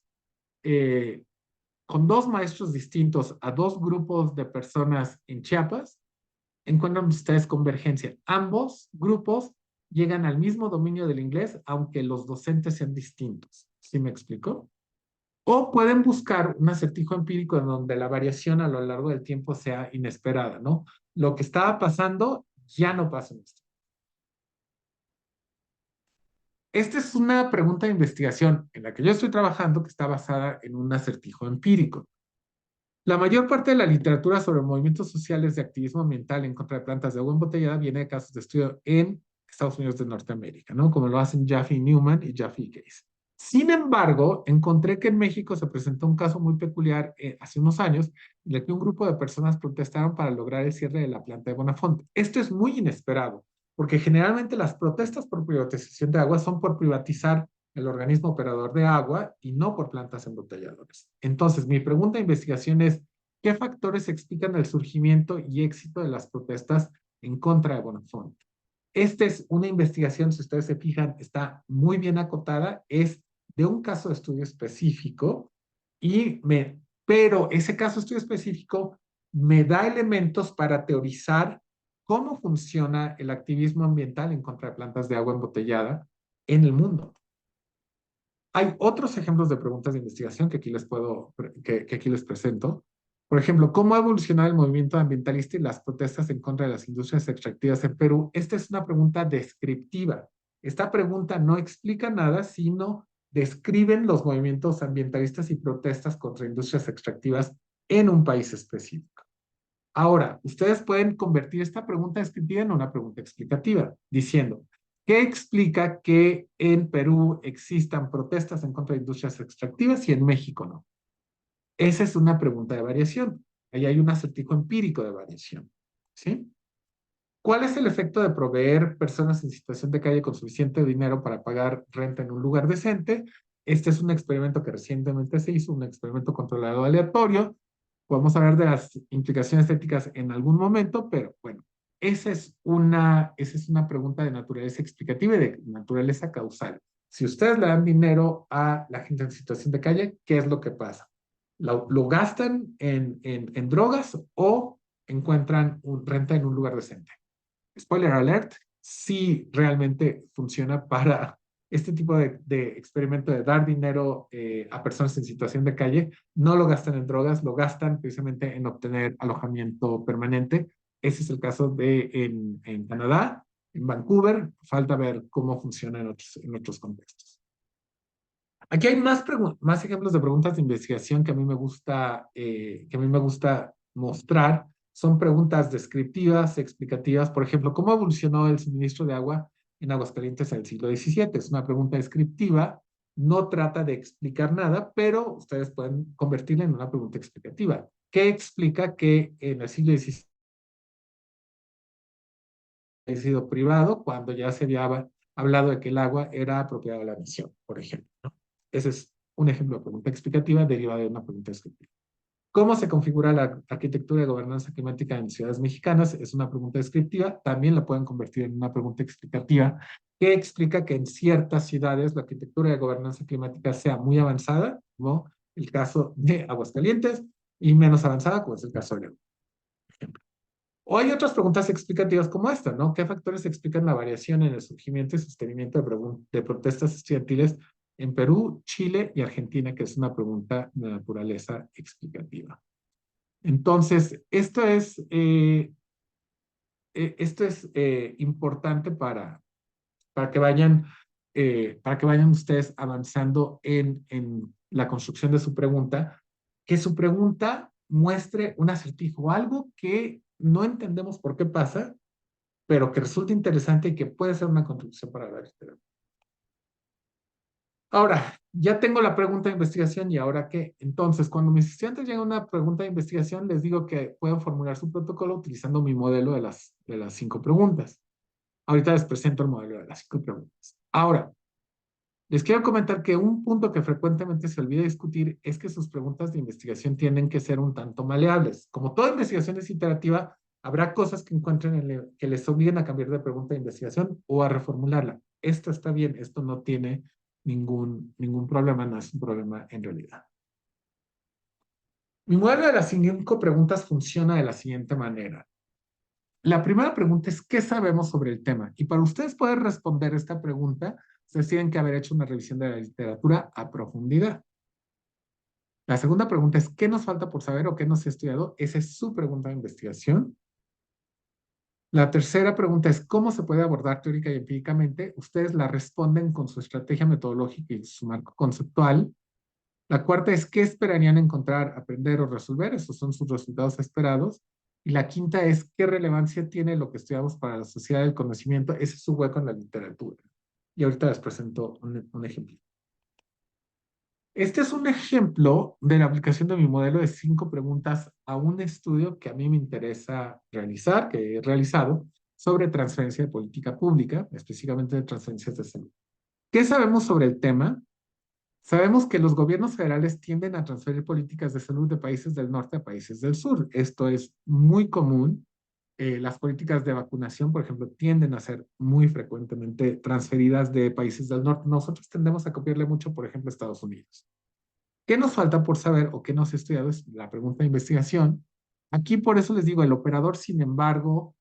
eh, con dos maestros distintos, a dos grupos de personas en Chiapas, encuentran ustedes convergencia. Ambos grupos llegan al mismo dominio del inglés, aunque los docentes sean distintos. ¿Sí me explico? O pueden buscar un acertijo empírico en donde la variación a lo largo del tiempo sea inesperada, ¿no? Lo que estaba pasando ya no pasa en esto. Esta es una pregunta de investigación en la que yo estoy trabajando que está basada en un acertijo empírico. La mayor parte de la literatura sobre movimientos sociales de activismo ambiental en contra de plantas de agua embotellada viene de casos de estudio en Estados Unidos de Norteamérica, ¿no? Como lo hacen Jaffe Newman y Jaffe Case. Sin embargo, encontré que en México se presentó un caso muy peculiar hace unos años en el que un grupo de personas protestaron para lograr el cierre de la planta de Bonafonte. Esto es muy inesperado, porque generalmente las protestas por privatización de agua son por privatizar el organismo operador de agua y no por plantas embotelladoras. Entonces, mi pregunta de investigación es, ¿qué factores explican el surgimiento y éxito de las protestas en contra de Bonafonte? Esta es una investigación, si ustedes se fijan, está muy bien acotada, es de un caso de estudio específico, pero ese caso de estudio específico me da elementos para teorizar cómo funciona el activismo ambiental en contra de plantas de agua embotellada en el mundo. Hay otros ejemplos de preguntas de investigación que aquí les presento. Por ejemplo, ¿cómo ha evolucionado el movimiento ambientalista y las protestas en contra de las industrias extractivas en Perú? Esta es una pregunta descriptiva. Esta pregunta no explica nada, sino describen los movimientos ambientalistas y protestas contra industrias extractivas en un país específico. Ahora, ustedes pueden convertir esta pregunta descriptiva en una pregunta explicativa, diciendo, ¿Qué explica que en Perú existan protestas en contra de industrias extractivas y en México no? Esa es una pregunta de variación. Ahí hay un acertijo empírico de variación. ¿Sí? ¿Cuál es el efecto de proveer personas en situación de calle con suficiente dinero para pagar renta en un lugar decente? Este es un experimento que recientemente se hizo, un experimento controlado aleatorio. Podemos hablar de las implicaciones éticas en algún momento, pero bueno, esa es una pregunta de naturaleza explicativa y de naturaleza causal. Si ustedes le dan dinero a la gente en situación de calle, ¿qué es lo que pasa? ¿Lo gastan en drogas o encuentran renta en un lugar decente? Spoiler alert, sí realmente funciona para este tipo de experimento de dar dinero a personas en situación de calle. No lo gastan en drogas, lo gastan precisamente en obtener alojamiento permanente. Ese es el caso en Canadá, en Vancouver. Falta ver cómo funciona en otros contextos. Aquí hay más ejemplos de preguntas de investigación que a mí me gusta mostrar. Son preguntas descriptivas, explicativas. Por ejemplo, ¿cómo evolucionó el suministro de agua en Aguascalientes en el siglo XVII? Es una pregunta descriptiva, no trata de explicar nada, pero ustedes pueden convertirla en una pregunta explicativa. ¿Qué explica que en el siglo XVII ha sido privado cuando ya se había hablado de que el agua era propiedad de la nación, por ejemplo, ¿no? Ese es un ejemplo de pregunta explicativa derivada de una pregunta descriptiva. ¿Cómo se configura la arquitectura de gobernanza climática en ciudades mexicanas? Es una pregunta descriptiva. También la pueden convertir en una pregunta explicativa que explica que en ciertas ciudades la arquitectura de gobernanza climática sea muy avanzada, como el caso de Aguascalientes, y menos avanzada, como es el caso de León. O hay otras preguntas explicativas como esta, ¿no? ¿Qué factores explican la variación en el surgimiento y sostenimiento de protestas estudiantiles en Perú, Chile y Argentina? Que es una pregunta de naturaleza explicativa. Entonces, esto es importante para que vayan ustedes avanzando en la construcción de su pregunta, que su pregunta muestre un acertijo, algo que no entendemos por qué pasa, pero que resulta interesante y que puede ser una contribución para la literatura. Ahora, ya tengo la pregunta de investigación y ahora qué. Entonces, cuando mis estudiantes llegan a una pregunta de investigación, les digo que pueden formular su protocolo utilizando mi modelo de las 5 preguntas. Ahorita les presento el modelo de las 5 preguntas. Ahora, les quiero comentar que un punto que frecuentemente se olvida discutir es que sus preguntas de investigación tienen que ser un tanto maleables. Como toda investigación es iterativa, habrá cosas que encuentren que les obliguen a cambiar de pregunta de investigación o a reformularla. Esto está bien, esto no tiene ningún problema, no es un problema en realidad. Mi modelo de las 5 preguntas funciona de la siguiente manera. La primera pregunta es, ¿qué sabemos sobre el tema? Y para ustedes poder responder esta pregunta, ustedes tienen que haber hecho una revisión de la literatura a profundidad. La segunda pregunta es, ¿qué nos falta por saber o qué no se ha estudiado? Esa es su pregunta de investigación. La tercera pregunta es, ¿cómo se puede abordar teórica y empíricamente? Ustedes la responden con su estrategia metodológica y su marco conceptual. La cuarta es, ¿qué esperarían encontrar, aprender o resolver? Esos son sus resultados esperados. Y la quinta es, ¿qué relevancia tiene lo que estudiamos para la sociedad del conocimiento? Ese es su hueco en la literatura. Y ahorita les presento un ejemplo. Este es un ejemplo de la aplicación de mi modelo de 5 preguntas a un estudio que a mí me interesa realizar, que he realizado, sobre transferencia de política pública, específicamente de transferencias de salud. ¿Qué sabemos sobre el tema? Sabemos que los gobiernos federales tienden a transferir políticas de salud de países del norte a países del sur. Esto es muy común. Las políticas de vacunación, por ejemplo, tienden a ser muy frecuentemente transferidas de países del norte. Nosotros tendemos a copiarle mucho, por ejemplo, a Estados Unidos. ¿Qué nos falta por saber o qué no se ha estudiado? Es la pregunta de investigación. Aquí por eso les digo, el operador, sin embargo,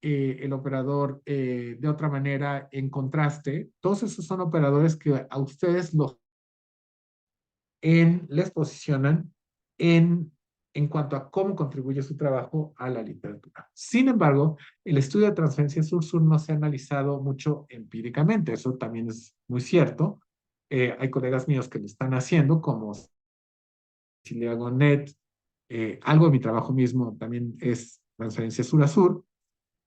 de otra manera, en contraste, todos esos son operadores que a ustedes les posicionan en cuanto a cómo contribuye su trabajo a la literatura. Sin embargo, el estudio de transferencia sur-sur no se ha analizado mucho empíricamente, eso también es muy cierto. Hay colegas míos que lo están haciendo, como Silvia Gonet, algo de mi trabajo mismo también es transferencia sur a sur.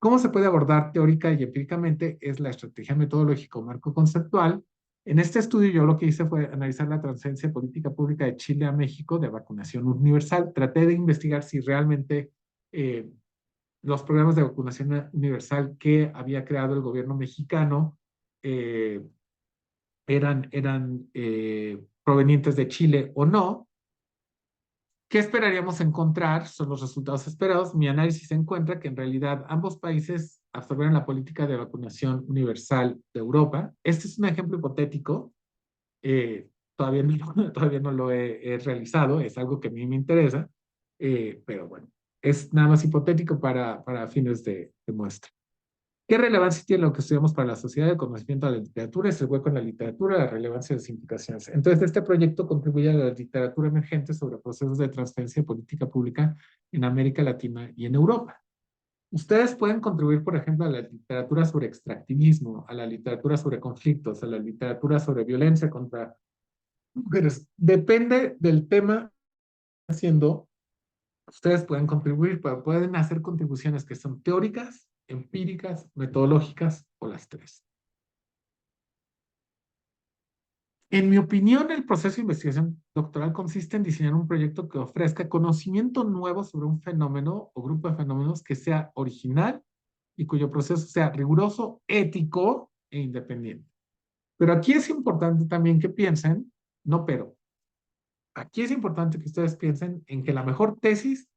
¿Cómo se puede abordar teórica y empíricamente? Es la estrategia metodológica o marco conceptual. En este estudio yo lo que hice fue analizar la transferencia política pública de Chile a México de vacunación universal. Traté de investigar si realmente los programas de vacunación universal que había creado el gobierno mexicano eh, eran provenientes de Chile o no. ¿Qué esperaríamos encontrar? Son los resultados esperados. Mi análisis encuentra que en realidad ambos países absorbieron la política de vacunación universal de Europa. Este es un ejemplo hipotético. Todavía no, todavía no lo he realizado, es algo que a mí me interesa, pero bueno, es nada más hipotético para fines de muestra. ¿Qué relevancia tiene lo que estudiamos para la sociedad? El conocimiento de la literatura es el hueco en la literatura, la relevancia de las implicaciones. Entonces, este proyecto contribuye a la literatura emergente sobre procesos de transferencia de política pública en América Latina y en Europa. Ustedes pueden contribuir, por ejemplo, a la literatura sobre extractivismo, a la literatura sobre conflictos, a la literatura sobre violencia contra mujeres. Depende del tema haciendo, ustedes pueden contribuir, pero pueden hacer contribuciones que son teóricas, empíricas, metodológicas o las tres. En mi opinión, el proceso de investigación doctoral consiste en diseñar un proyecto que ofrezca conocimiento nuevo sobre un fenómeno o grupo de fenómenos que sea original y cuyo proceso sea riguroso, ético e independiente. Pero aquí es importante también que piensen, no pero, aquí es importante que ustedes piensen en que la mejor tesis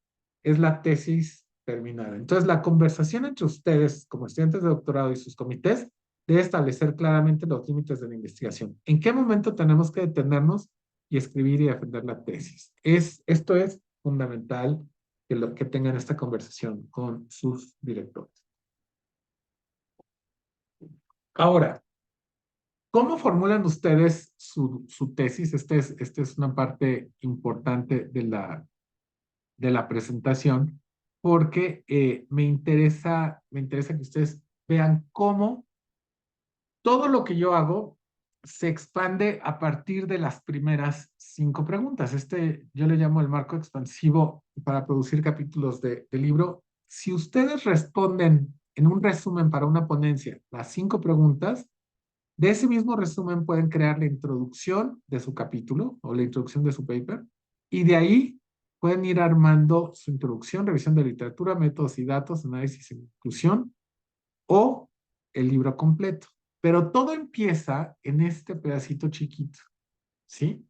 es la tesis terminada. Entonces, la conversación entre ustedes como estudiantes de doctorado y sus comités debe establecer claramente los límites de la investigación. ¿En qué momento tenemos que detenernos y escribir y defender la tesis? Esto es fundamental que tengan esta conversación con sus directores. Ahora, ¿cómo formulan ustedes su tesis? Esta es una parte importante de la presentación, porque me interesa que ustedes vean cómo todo lo que yo hago se expande a partir de las primeras 5 preguntas. Yo le llamo el marco expansivo para producir capítulos de libro. Si ustedes responden en un resumen para una ponencia las 5 preguntas, de ese mismo resumen pueden crear la introducción de su capítulo o la introducción de su paper y de ahí pueden ir armando su introducción, revisión de literatura, métodos y datos, análisis e inclusión o el libro completo. Pero todo empieza en este pedacito chiquito, ¿sí?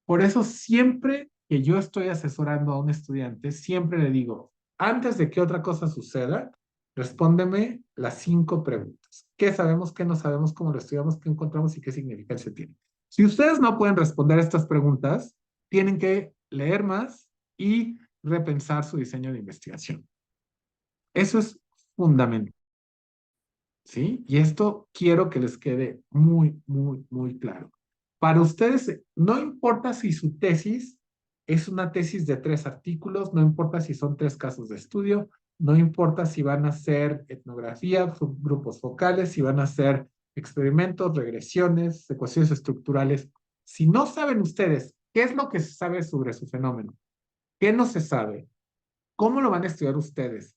Por eso siempre que yo estoy asesorando a un estudiante, siempre le digo, antes de que otra cosa suceda, respóndeme las 5 preguntas. ¿Qué sabemos, qué no sabemos, cómo lo estudiamos, qué encontramos y qué significancia tiene? Si ustedes no pueden responder estas preguntas, tienen que leer más y repensar su diseño de investigación. Eso es fundamental, ¿sí? Y esto quiero que les quede muy, muy, muy claro. Para ustedes, no importa si su tesis es una tesis de 3 artículos, no importa si son 3 casos de estudio, no importa si van a hacer etnografía, subgrupos focales, si van a hacer experimentos, regresiones, ecuaciones estructurales. Si no saben ustedes qué es lo que se sabe sobre su fenómeno, qué no se sabe, cómo lo van a estudiar ustedes,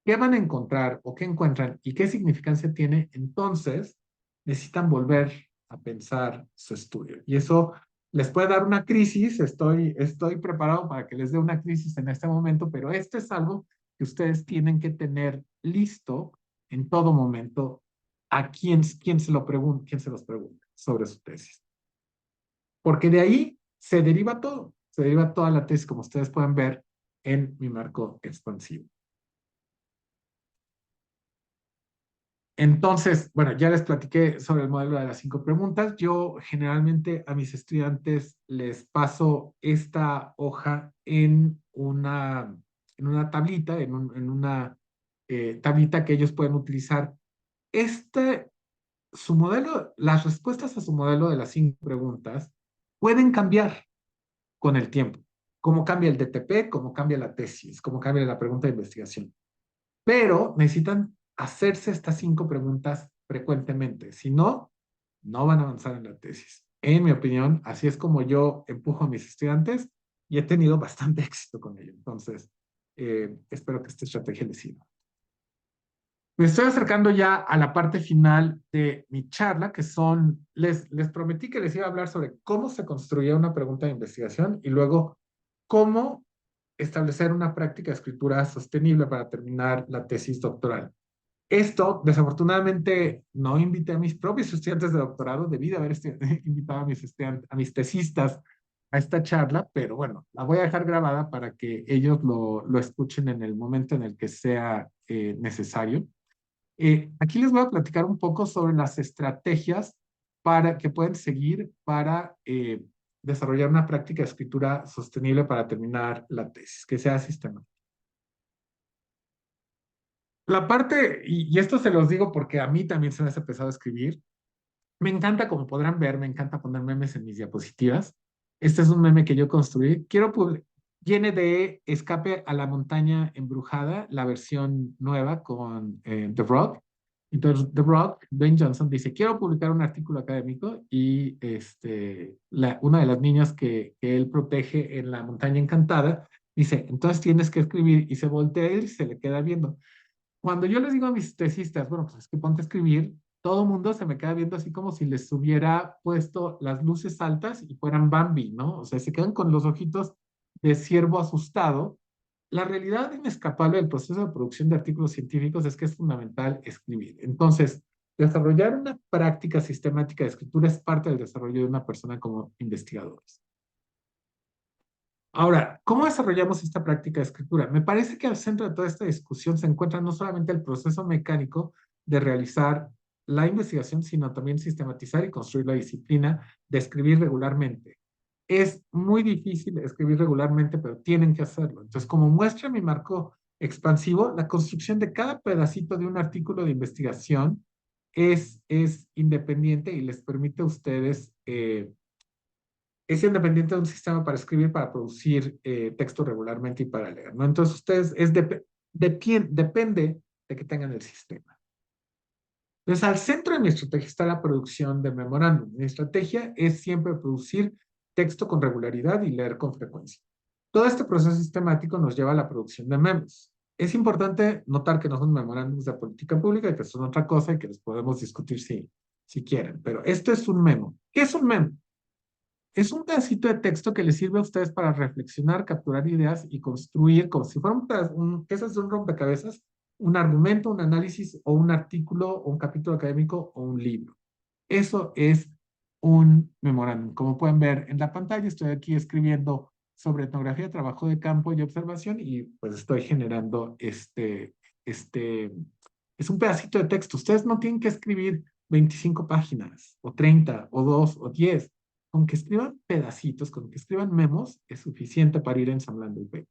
qué van a encontrar o qué encuentran y qué significancia tiene, entonces necesitan volver a pensar su estudio. Y eso les puede dar una crisis, estoy preparado para que les dé una crisis en este momento, pero esto es algo que ustedes tienen que tener listo en todo momento a quién se lo pregunta, quién se los pregunta sobre su tesis. Porque de ahí se deriva todo, se deriva toda la tesis, como ustedes pueden ver en mi marco expansivo. Entonces, bueno, ya les platiqué sobre el modelo de las 5 preguntas. Yo generalmente a mis estudiantes les paso esta hoja en una tablita, en una tablita que ellos pueden utilizar. Este, su modelo, las respuestas a su modelo de las 5 preguntas pueden cambiar con el tiempo. Cómo cambia el DTP, cómo cambia la tesis, cómo cambia la pregunta de investigación, pero necesitan hacerse estas 5 preguntas frecuentemente. Si no, no van a avanzar en la tesis. En mi opinión, así es como yo empujo a mis estudiantes y he tenido bastante éxito con ello. Entonces, espero que esta estrategia les sirva. Me estoy acercando ya a la parte final de mi charla, que son, les prometí que les iba a hablar sobre cómo se construía una pregunta de investigación y luego cómo establecer una práctica de escritura sostenible para terminar la tesis doctoral. Esto, desafortunadamente, no invité a mis propios estudiantes de doctorado, debí de haber invitado a mis estudiantes, a mis tesistas a esta charla, pero bueno, la voy a dejar grabada para que ellos lo escuchen en el momento en el que sea necesario. Aquí les voy a platicar un poco sobre las estrategias que pueden seguir para desarrollar una práctica de escritura sostenible para terminar la tesis, que sea sistemática. La parte, y esto se los digo porque a mí también se me hace pesado escribir, me encanta, como podrán ver, me encanta poner memes en mis diapositivas. Este es un meme que yo construí. Viene de Escape a la montaña embrujada, la versión nueva con The Rock. Entonces, The Rock, Dwayne Johnson, dice, quiero publicar un artículo académico y una de las niñas que él protege en la montaña encantada dice, entonces tienes que escribir y se voltea él y se le queda viendo. Cuando yo les digo a mis tesistas, bueno, pues es que ponte a escribir, todo el mundo se me queda viendo así como si les hubiera puesto las luces altas y fueran Bambi, ¿no? O sea, se quedan con los ojitos de ciervo asustado. La realidad inescapable del proceso de producción de artículos científicos es que es fundamental escribir. Entonces, desarrollar una práctica sistemática de escritura es parte del desarrollo de una persona como investigador. Ahora, ¿cómo desarrollamos esta práctica de escritura? Me parece que al centro de toda esta discusión se encuentra no solamente el proceso mecánico de realizar la investigación, sino también sistematizar y construir la disciplina de escribir regularmente. Es muy difícil escribir regularmente, pero tienen que hacerlo. Entonces, como muestra mi marco expansivo, la construcción de cada pedacito de un artículo de investigación es independiente y les permite a ustedes es independiente de un sistema para escribir, para producir texto regularmente y para leer, ¿no? Entonces, ustedes, depende de que tengan el sistema. Entonces, al centro de mi estrategia está la producción de memorándum. Mi estrategia es siempre producir texto con regularidad y leer con frecuencia. Todo este proceso sistemático nos lleva a la producción de memos. Es importante notar que no son memorándums de política pública, que son otra cosa y que les podemos discutir si quieren, pero esto es un memo. ¿Qué es un memo? Es un pedacito de texto que les sirve a ustedes para reflexionar, capturar ideas y construir, como si fuera eso es un rompecabezas, un argumento, un análisis o un artículo o un capítulo académico o un libro. Eso es un memorándum. Como pueden ver en la pantalla, estoy aquí escribiendo sobre etnografía, trabajo de campo y observación y pues estoy generando es un pedacito de texto. Ustedes no tienen que escribir 25 páginas o 30 o 2 o 10. Con que escriban pedacitos, con que escriban memos, es suficiente para ir ensamblando el paper.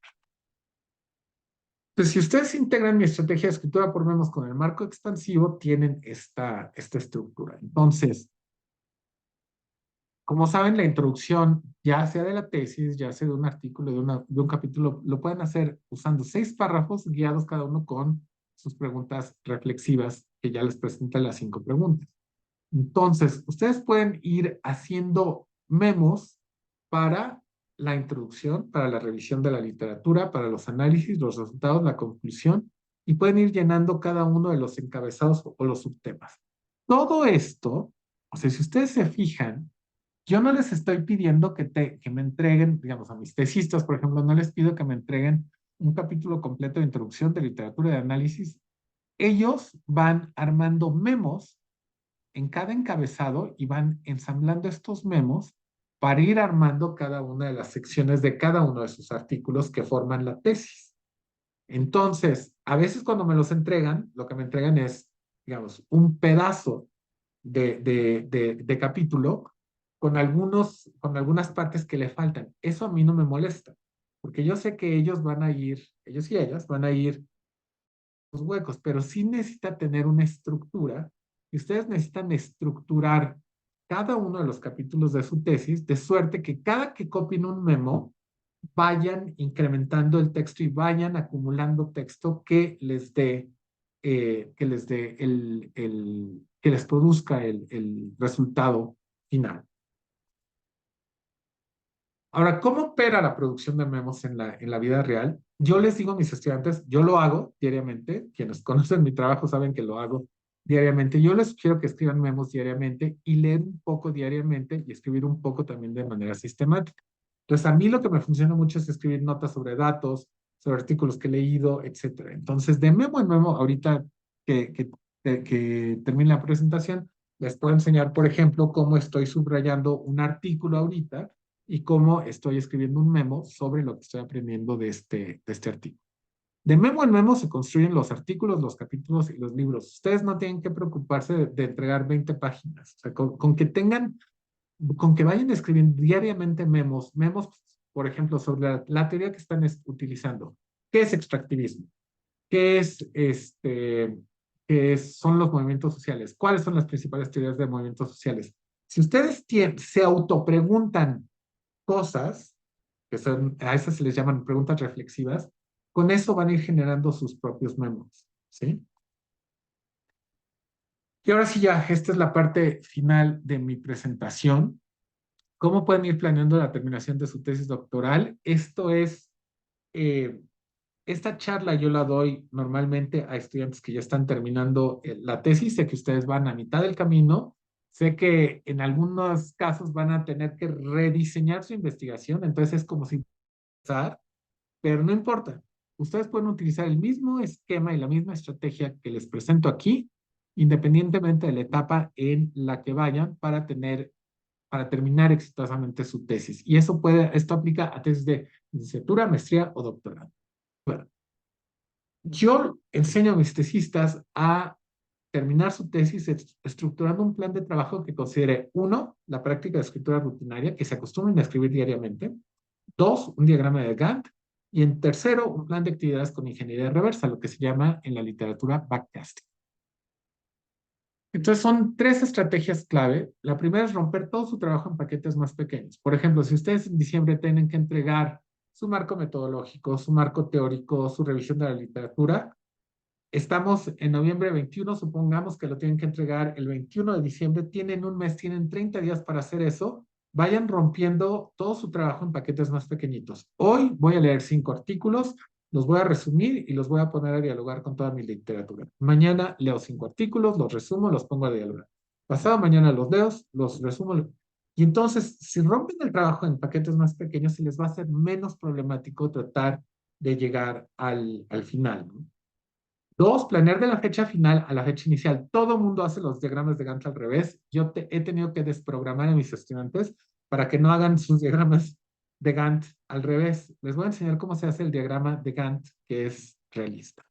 Entonces, si ustedes integran mi estrategia de escritura por memos con el marco expansivo, tienen esta estructura. Entonces, como saben, la introducción, ya sea de la tesis, ya sea de un artículo, de un capítulo, lo pueden hacer usando 6 párrafos guiados cada uno con sus preguntas reflexivas, que ya les presentan las 5 preguntas. Entonces, ustedes pueden ir haciendo memos para la introducción, para la revisión de la literatura, para los análisis, los resultados, la conclusión, y pueden ir llenando cada uno de los encabezados o los subtemas. Todo esto, o sea, si ustedes se fijan, yo no les estoy pidiendo que me entreguen, digamos, a mis tesistas, por ejemplo, no les pido que me entreguen un capítulo completo de introducción de literatura de análisis. Ellos van armando memos en cada encabezado y van ensamblando estos memos para ir armando cada una de las secciones de cada uno de sus artículos que forman la tesis. Entonces, a veces cuando me los entregan, lo que me entregan es, digamos, un pedazo de capítulo con algunas partes que le faltan. Eso a mí no me molesta, porque yo sé que ellos y ellas van a ir los huecos, pero sí necesita tener una estructura y ustedes necesitan estructurar cada uno de los capítulos de su tesis de suerte que cada que copien un memo vayan incrementando el texto y vayan acumulando texto que les produzca el resultado final. Ahora, ¿cómo opera la producción de memos en la vida real? Yo les digo a mis estudiantes, yo lo hago diariamente, quienes conocen mi trabajo saben que lo hago diariamente. Yo les sugiero que escriban memos diariamente y leer un poco diariamente y escribir un poco también de manera sistemática. Entonces, a mí lo que me funciona mucho es escribir notas sobre datos, sobre artículos que he leído, etcétera. Entonces, de memo en memo, ahorita que termine la presentación, les puedo enseñar, por ejemplo, cómo estoy subrayando un artículo ahorita y cómo estoy escribiendo un memo sobre lo que estoy aprendiendo de este artículo. De memo en memo se construyen los artículos, los capítulos y los libros. Ustedes no tienen que preocuparse de entregar 20 páginas. O sea, con que tengan, con que vayan escribiendo diariamente memos, por ejemplo, sobre la teoría que están utilizando. ¿Qué es extractivismo? ¿Qué es son los movimientos sociales? ¿Cuáles son las principales teorías de movimientos sociales? Si ustedes se autopreguntan cosas, que son, a esas se les llaman preguntas reflexivas, con eso van a ir generando sus propios memos, ¿sí? Y ahora sí ya, esta es la parte final de mi presentación. ¿Cómo pueden ir planeando la terminación de su tesis doctoral? Eh, esta charla yo la doy normalmente a estudiantes que ya están terminando la tesis, sé que ustedes van a mitad del camino, sé que en algunos casos van a tener que rediseñar su investigación, entonces es como si pero no importa. Ustedes pueden utilizar el mismo esquema y la misma estrategia que les presento aquí, independientemente de la etapa en la que vayan para terminar exitosamente su tesis. Y esto aplica a tesis de licenciatura, maestría o doctorado. Bueno, yo enseño a mis tesistas a terminar su tesis estructurando un plan de trabajo que considere, uno, la práctica de escritura rutinaria, que se acostumbren a escribir diariamente; dos, un diagrama de Gantt; y en tercero, un plan de actividades con ingeniería reversa, lo que se llama en la literatura backcasting. Entonces son tres estrategias clave. La primera es romper todo su trabajo en paquetes más pequeños. Por ejemplo, si ustedes en diciembre tienen que entregar su marco metodológico, su marco teórico, su revisión de la literatura, estamos en noviembre 21, supongamos que lo tienen que entregar el 21 de diciembre, tienen un mes, tienen 30 días para hacer eso, vayan rompiendo todo su trabajo en paquetes más pequeñitos. Hoy voy a leer 5 artículos, los voy a resumir y los voy a poner a dialogar con toda mi literatura. Mañana leo 5 artículos, los resumo, los pongo a dialogar. Pasado mañana los leo, los resumo. Y entonces, si rompen el trabajo en paquetes más pequeños, se les va a hacer menos problemático tratar de llegar al final, ¿no? Dos, planear de la fecha final a la fecha inicial. Todo el mundo hace los diagramas de Gantt al revés. He tenido que desprogramar a mis estudiantes para que no hagan sus diagramas de Gantt al revés. Les voy a enseñar cómo se hace el diagrama de Gantt que es realista.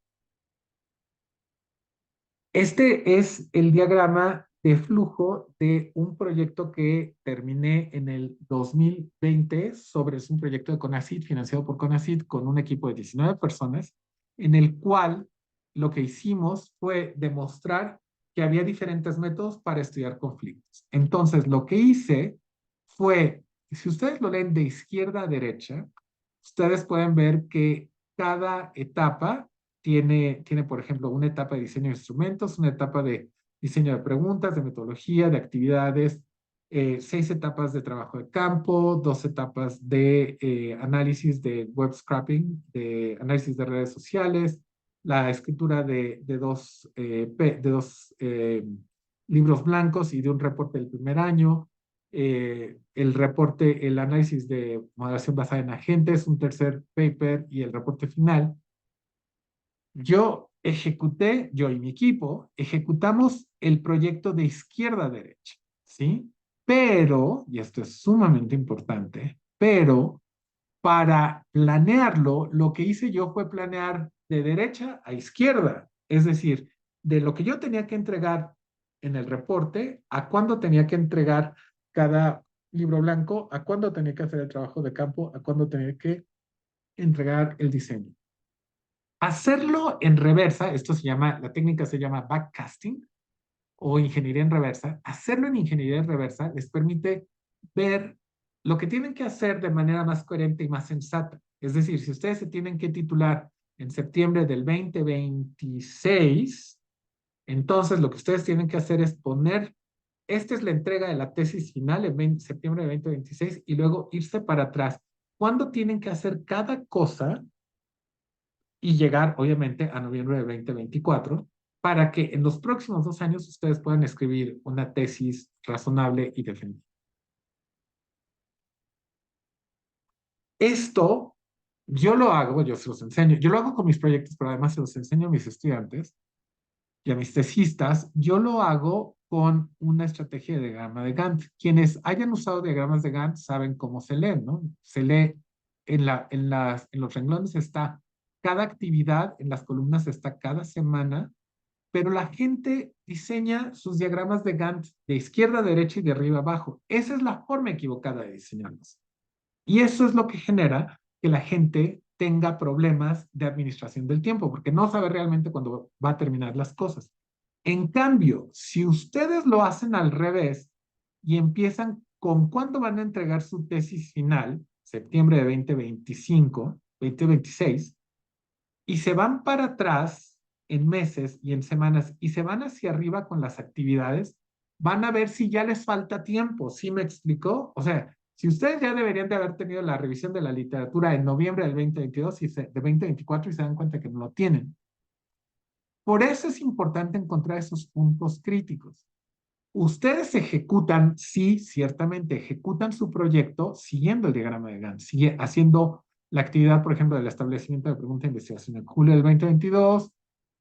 Este es el diagrama de flujo de un proyecto que terminé en el 2020 es un proyecto de CONACYT, financiado por CONACYT, con un equipo de 19 personas, en el cual lo que hicimos fue demostrar que había diferentes métodos para estudiar conflictos. Entonces, lo que hice fue, si ustedes lo leen de izquierda a derecha, ustedes pueden ver que cada etapa tiene, por ejemplo, una etapa de diseño de instrumentos, una etapa de diseño de preguntas, de metodología, de actividades, 6 etapas de trabajo de campo, 2 etapas de análisis de web scraping, de análisis de redes sociales, la escritura de dos libros blancos y de un reporte del primer año, el análisis de moderación basada en agentes, un tercer paper y el reporte final. Yo y mi equipo ejecutamos el proyecto de izquierda a derecha, ¿sí? Pero, y esto es sumamente importante, pero para planearlo, lo que hice yo fue planear de derecha a izquierda, es decir, de lo que yo tenía que entregar en el reporte, a cuándo tenía que entregar cada libro blanco, a cuándo tenía que hacer el trabajo de campo, a cuándo tenía que entregar el diseño. Hacerlo en reversa, la técnica se llama backcasting o ingeniería en reversa. Hacerlo en ingeniería en reversa les permite ver lo que tienen que hacer de manera más coherente y más sensata. Es decir, si ustedes se tienen que titular en septiembre del 2026, entonces lo que ustedes tienen que hacer es esta es la entrega de la tesis final en septiembre de 2026 y luego irse para atrás. ¿Cuándo tienen que hacer cada cosa y llegar, obviamente, a noviembre de 2024 para que en los próximos 2 años ustedes puedan escribir una tesis razonable y defendida. Esto yo lo hago, yo se los enseño, yo lo hago con mis proyectos, pero además se los enseño a mis estudiantes y a mis tesistas. Yo lo hago con una estrategia de diagrama de Gantt. Quienes hayan usado diagramas de Gantt saben cómo se leen, ¿no? Se lee en los renglones está cada actividad, en las columnas está cada semana, pero la gente diseña sus diagramas de Gantt de izquierda a derecha y de arriba a abajo. Esa es la forma equivocada de diseñarlos. Y eso es lo que genera que la gente tenga problemas de administración del tiempo, porque no sabe realmente cuándo va a terminar las cosas. En cambio, si ustedes lo hacen al revés y empiezan con cuándo van a entregar su tesis final, septiembre de 2025, 2026, y se van para atrás en meses y en semanas y se van hacia arriba con las actividades, van a ver si ya les falta tiempo. ¿Sí me explicó? O sea, si ustedes ya deberían de haber tenido la revisión de la literatura en noviembre del 2022 y de 2024 y se dan cuenta que no lo tienen. Por eso es importante encontrar esos puntos críticos. Ustedes ejecutan, sí, ciertamente, ejecutan su proyecto siguiendo el diagrama de Gantt, sigue haciendo la actividad, por ejemplo, del establecimiento de pregunta de investigación en julio del 2022,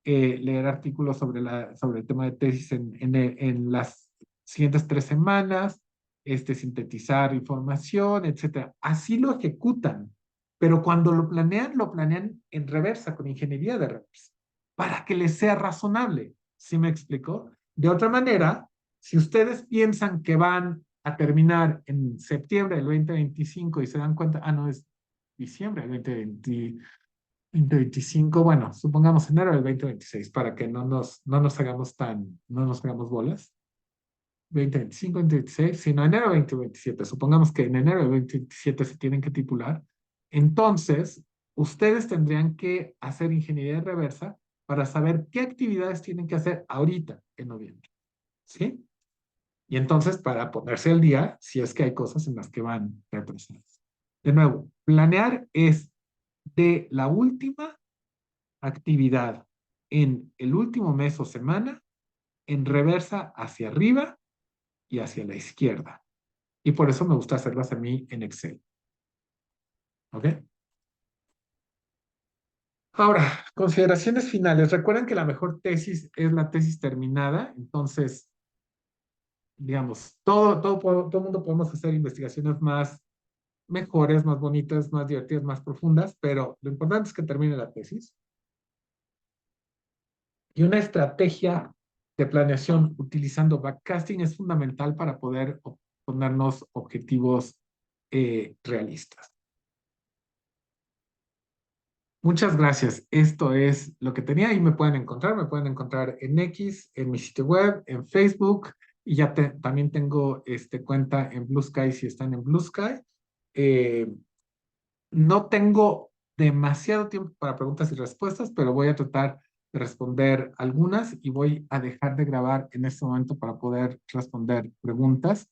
leer artículos sobre el tema de tesis en las siguientes 3 semanas, sintetizar información, etcétera. Así lo ejecutan, pero cuando lo planean en reversa, con ingeniería de reversa, para que les sea razonable. ¿Sí me explicó? De otra manera, si ustedes piensan que van a terminar en septiembre del 2025 y se dan cuenta, no, es diciembre del 2025, bueno, supongamos enero del 2026 para que no nos hagamos bolas. 2025, 2026, sino enero del 2027. Supongamos que en enero del 2027 se tienen que titular. Entonces, ustedes tendrían que hacer ingeniería reversa para saber qué actividades tienen que hacer ahorita en noviembre. ¿Sí? Y entonces, para ponerse al día, si es que hay cosas en las que van retrasadas. De nuevo, planear es de la última actividad en el último mes o semana, en reversa hacia arriba y hacia la izquierda. Y por eso me gusta hacerlas a mí en Excel. ¿Ok? Ahora, consideraciones finales. Recuerden que la mejor tesis es la tesis terminada. Entonces, digamos, todo mundo podemos hacer investigaciones más mejores, más bonitas, más divertidas, más profundas, pero lo importante es que termine la tesis. Y una estrategia de planeación utilizando backcasting es fundamental para poder ponernos objetivos realistas. Muchas gracias. Esto es lo que tenía y me pueden encontrar. Me pueden encontrar en X, en mi sitio web, en Facebook y ya también tengo cuenta en Blue Sky si están en Blue Sky. Eh, No tengo demasiado tiempo para preguntas y respuestas, pero voy a tratar de responder algunas y voy a dejar de grabar en este momento para poder responder preguntas.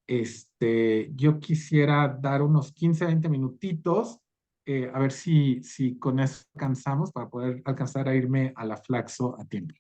Yo quisiera dar unos 15, 20 minutitos, a ver si con eso alcanzamos para poder alcanzar a irme a la Flaxo a tiempo.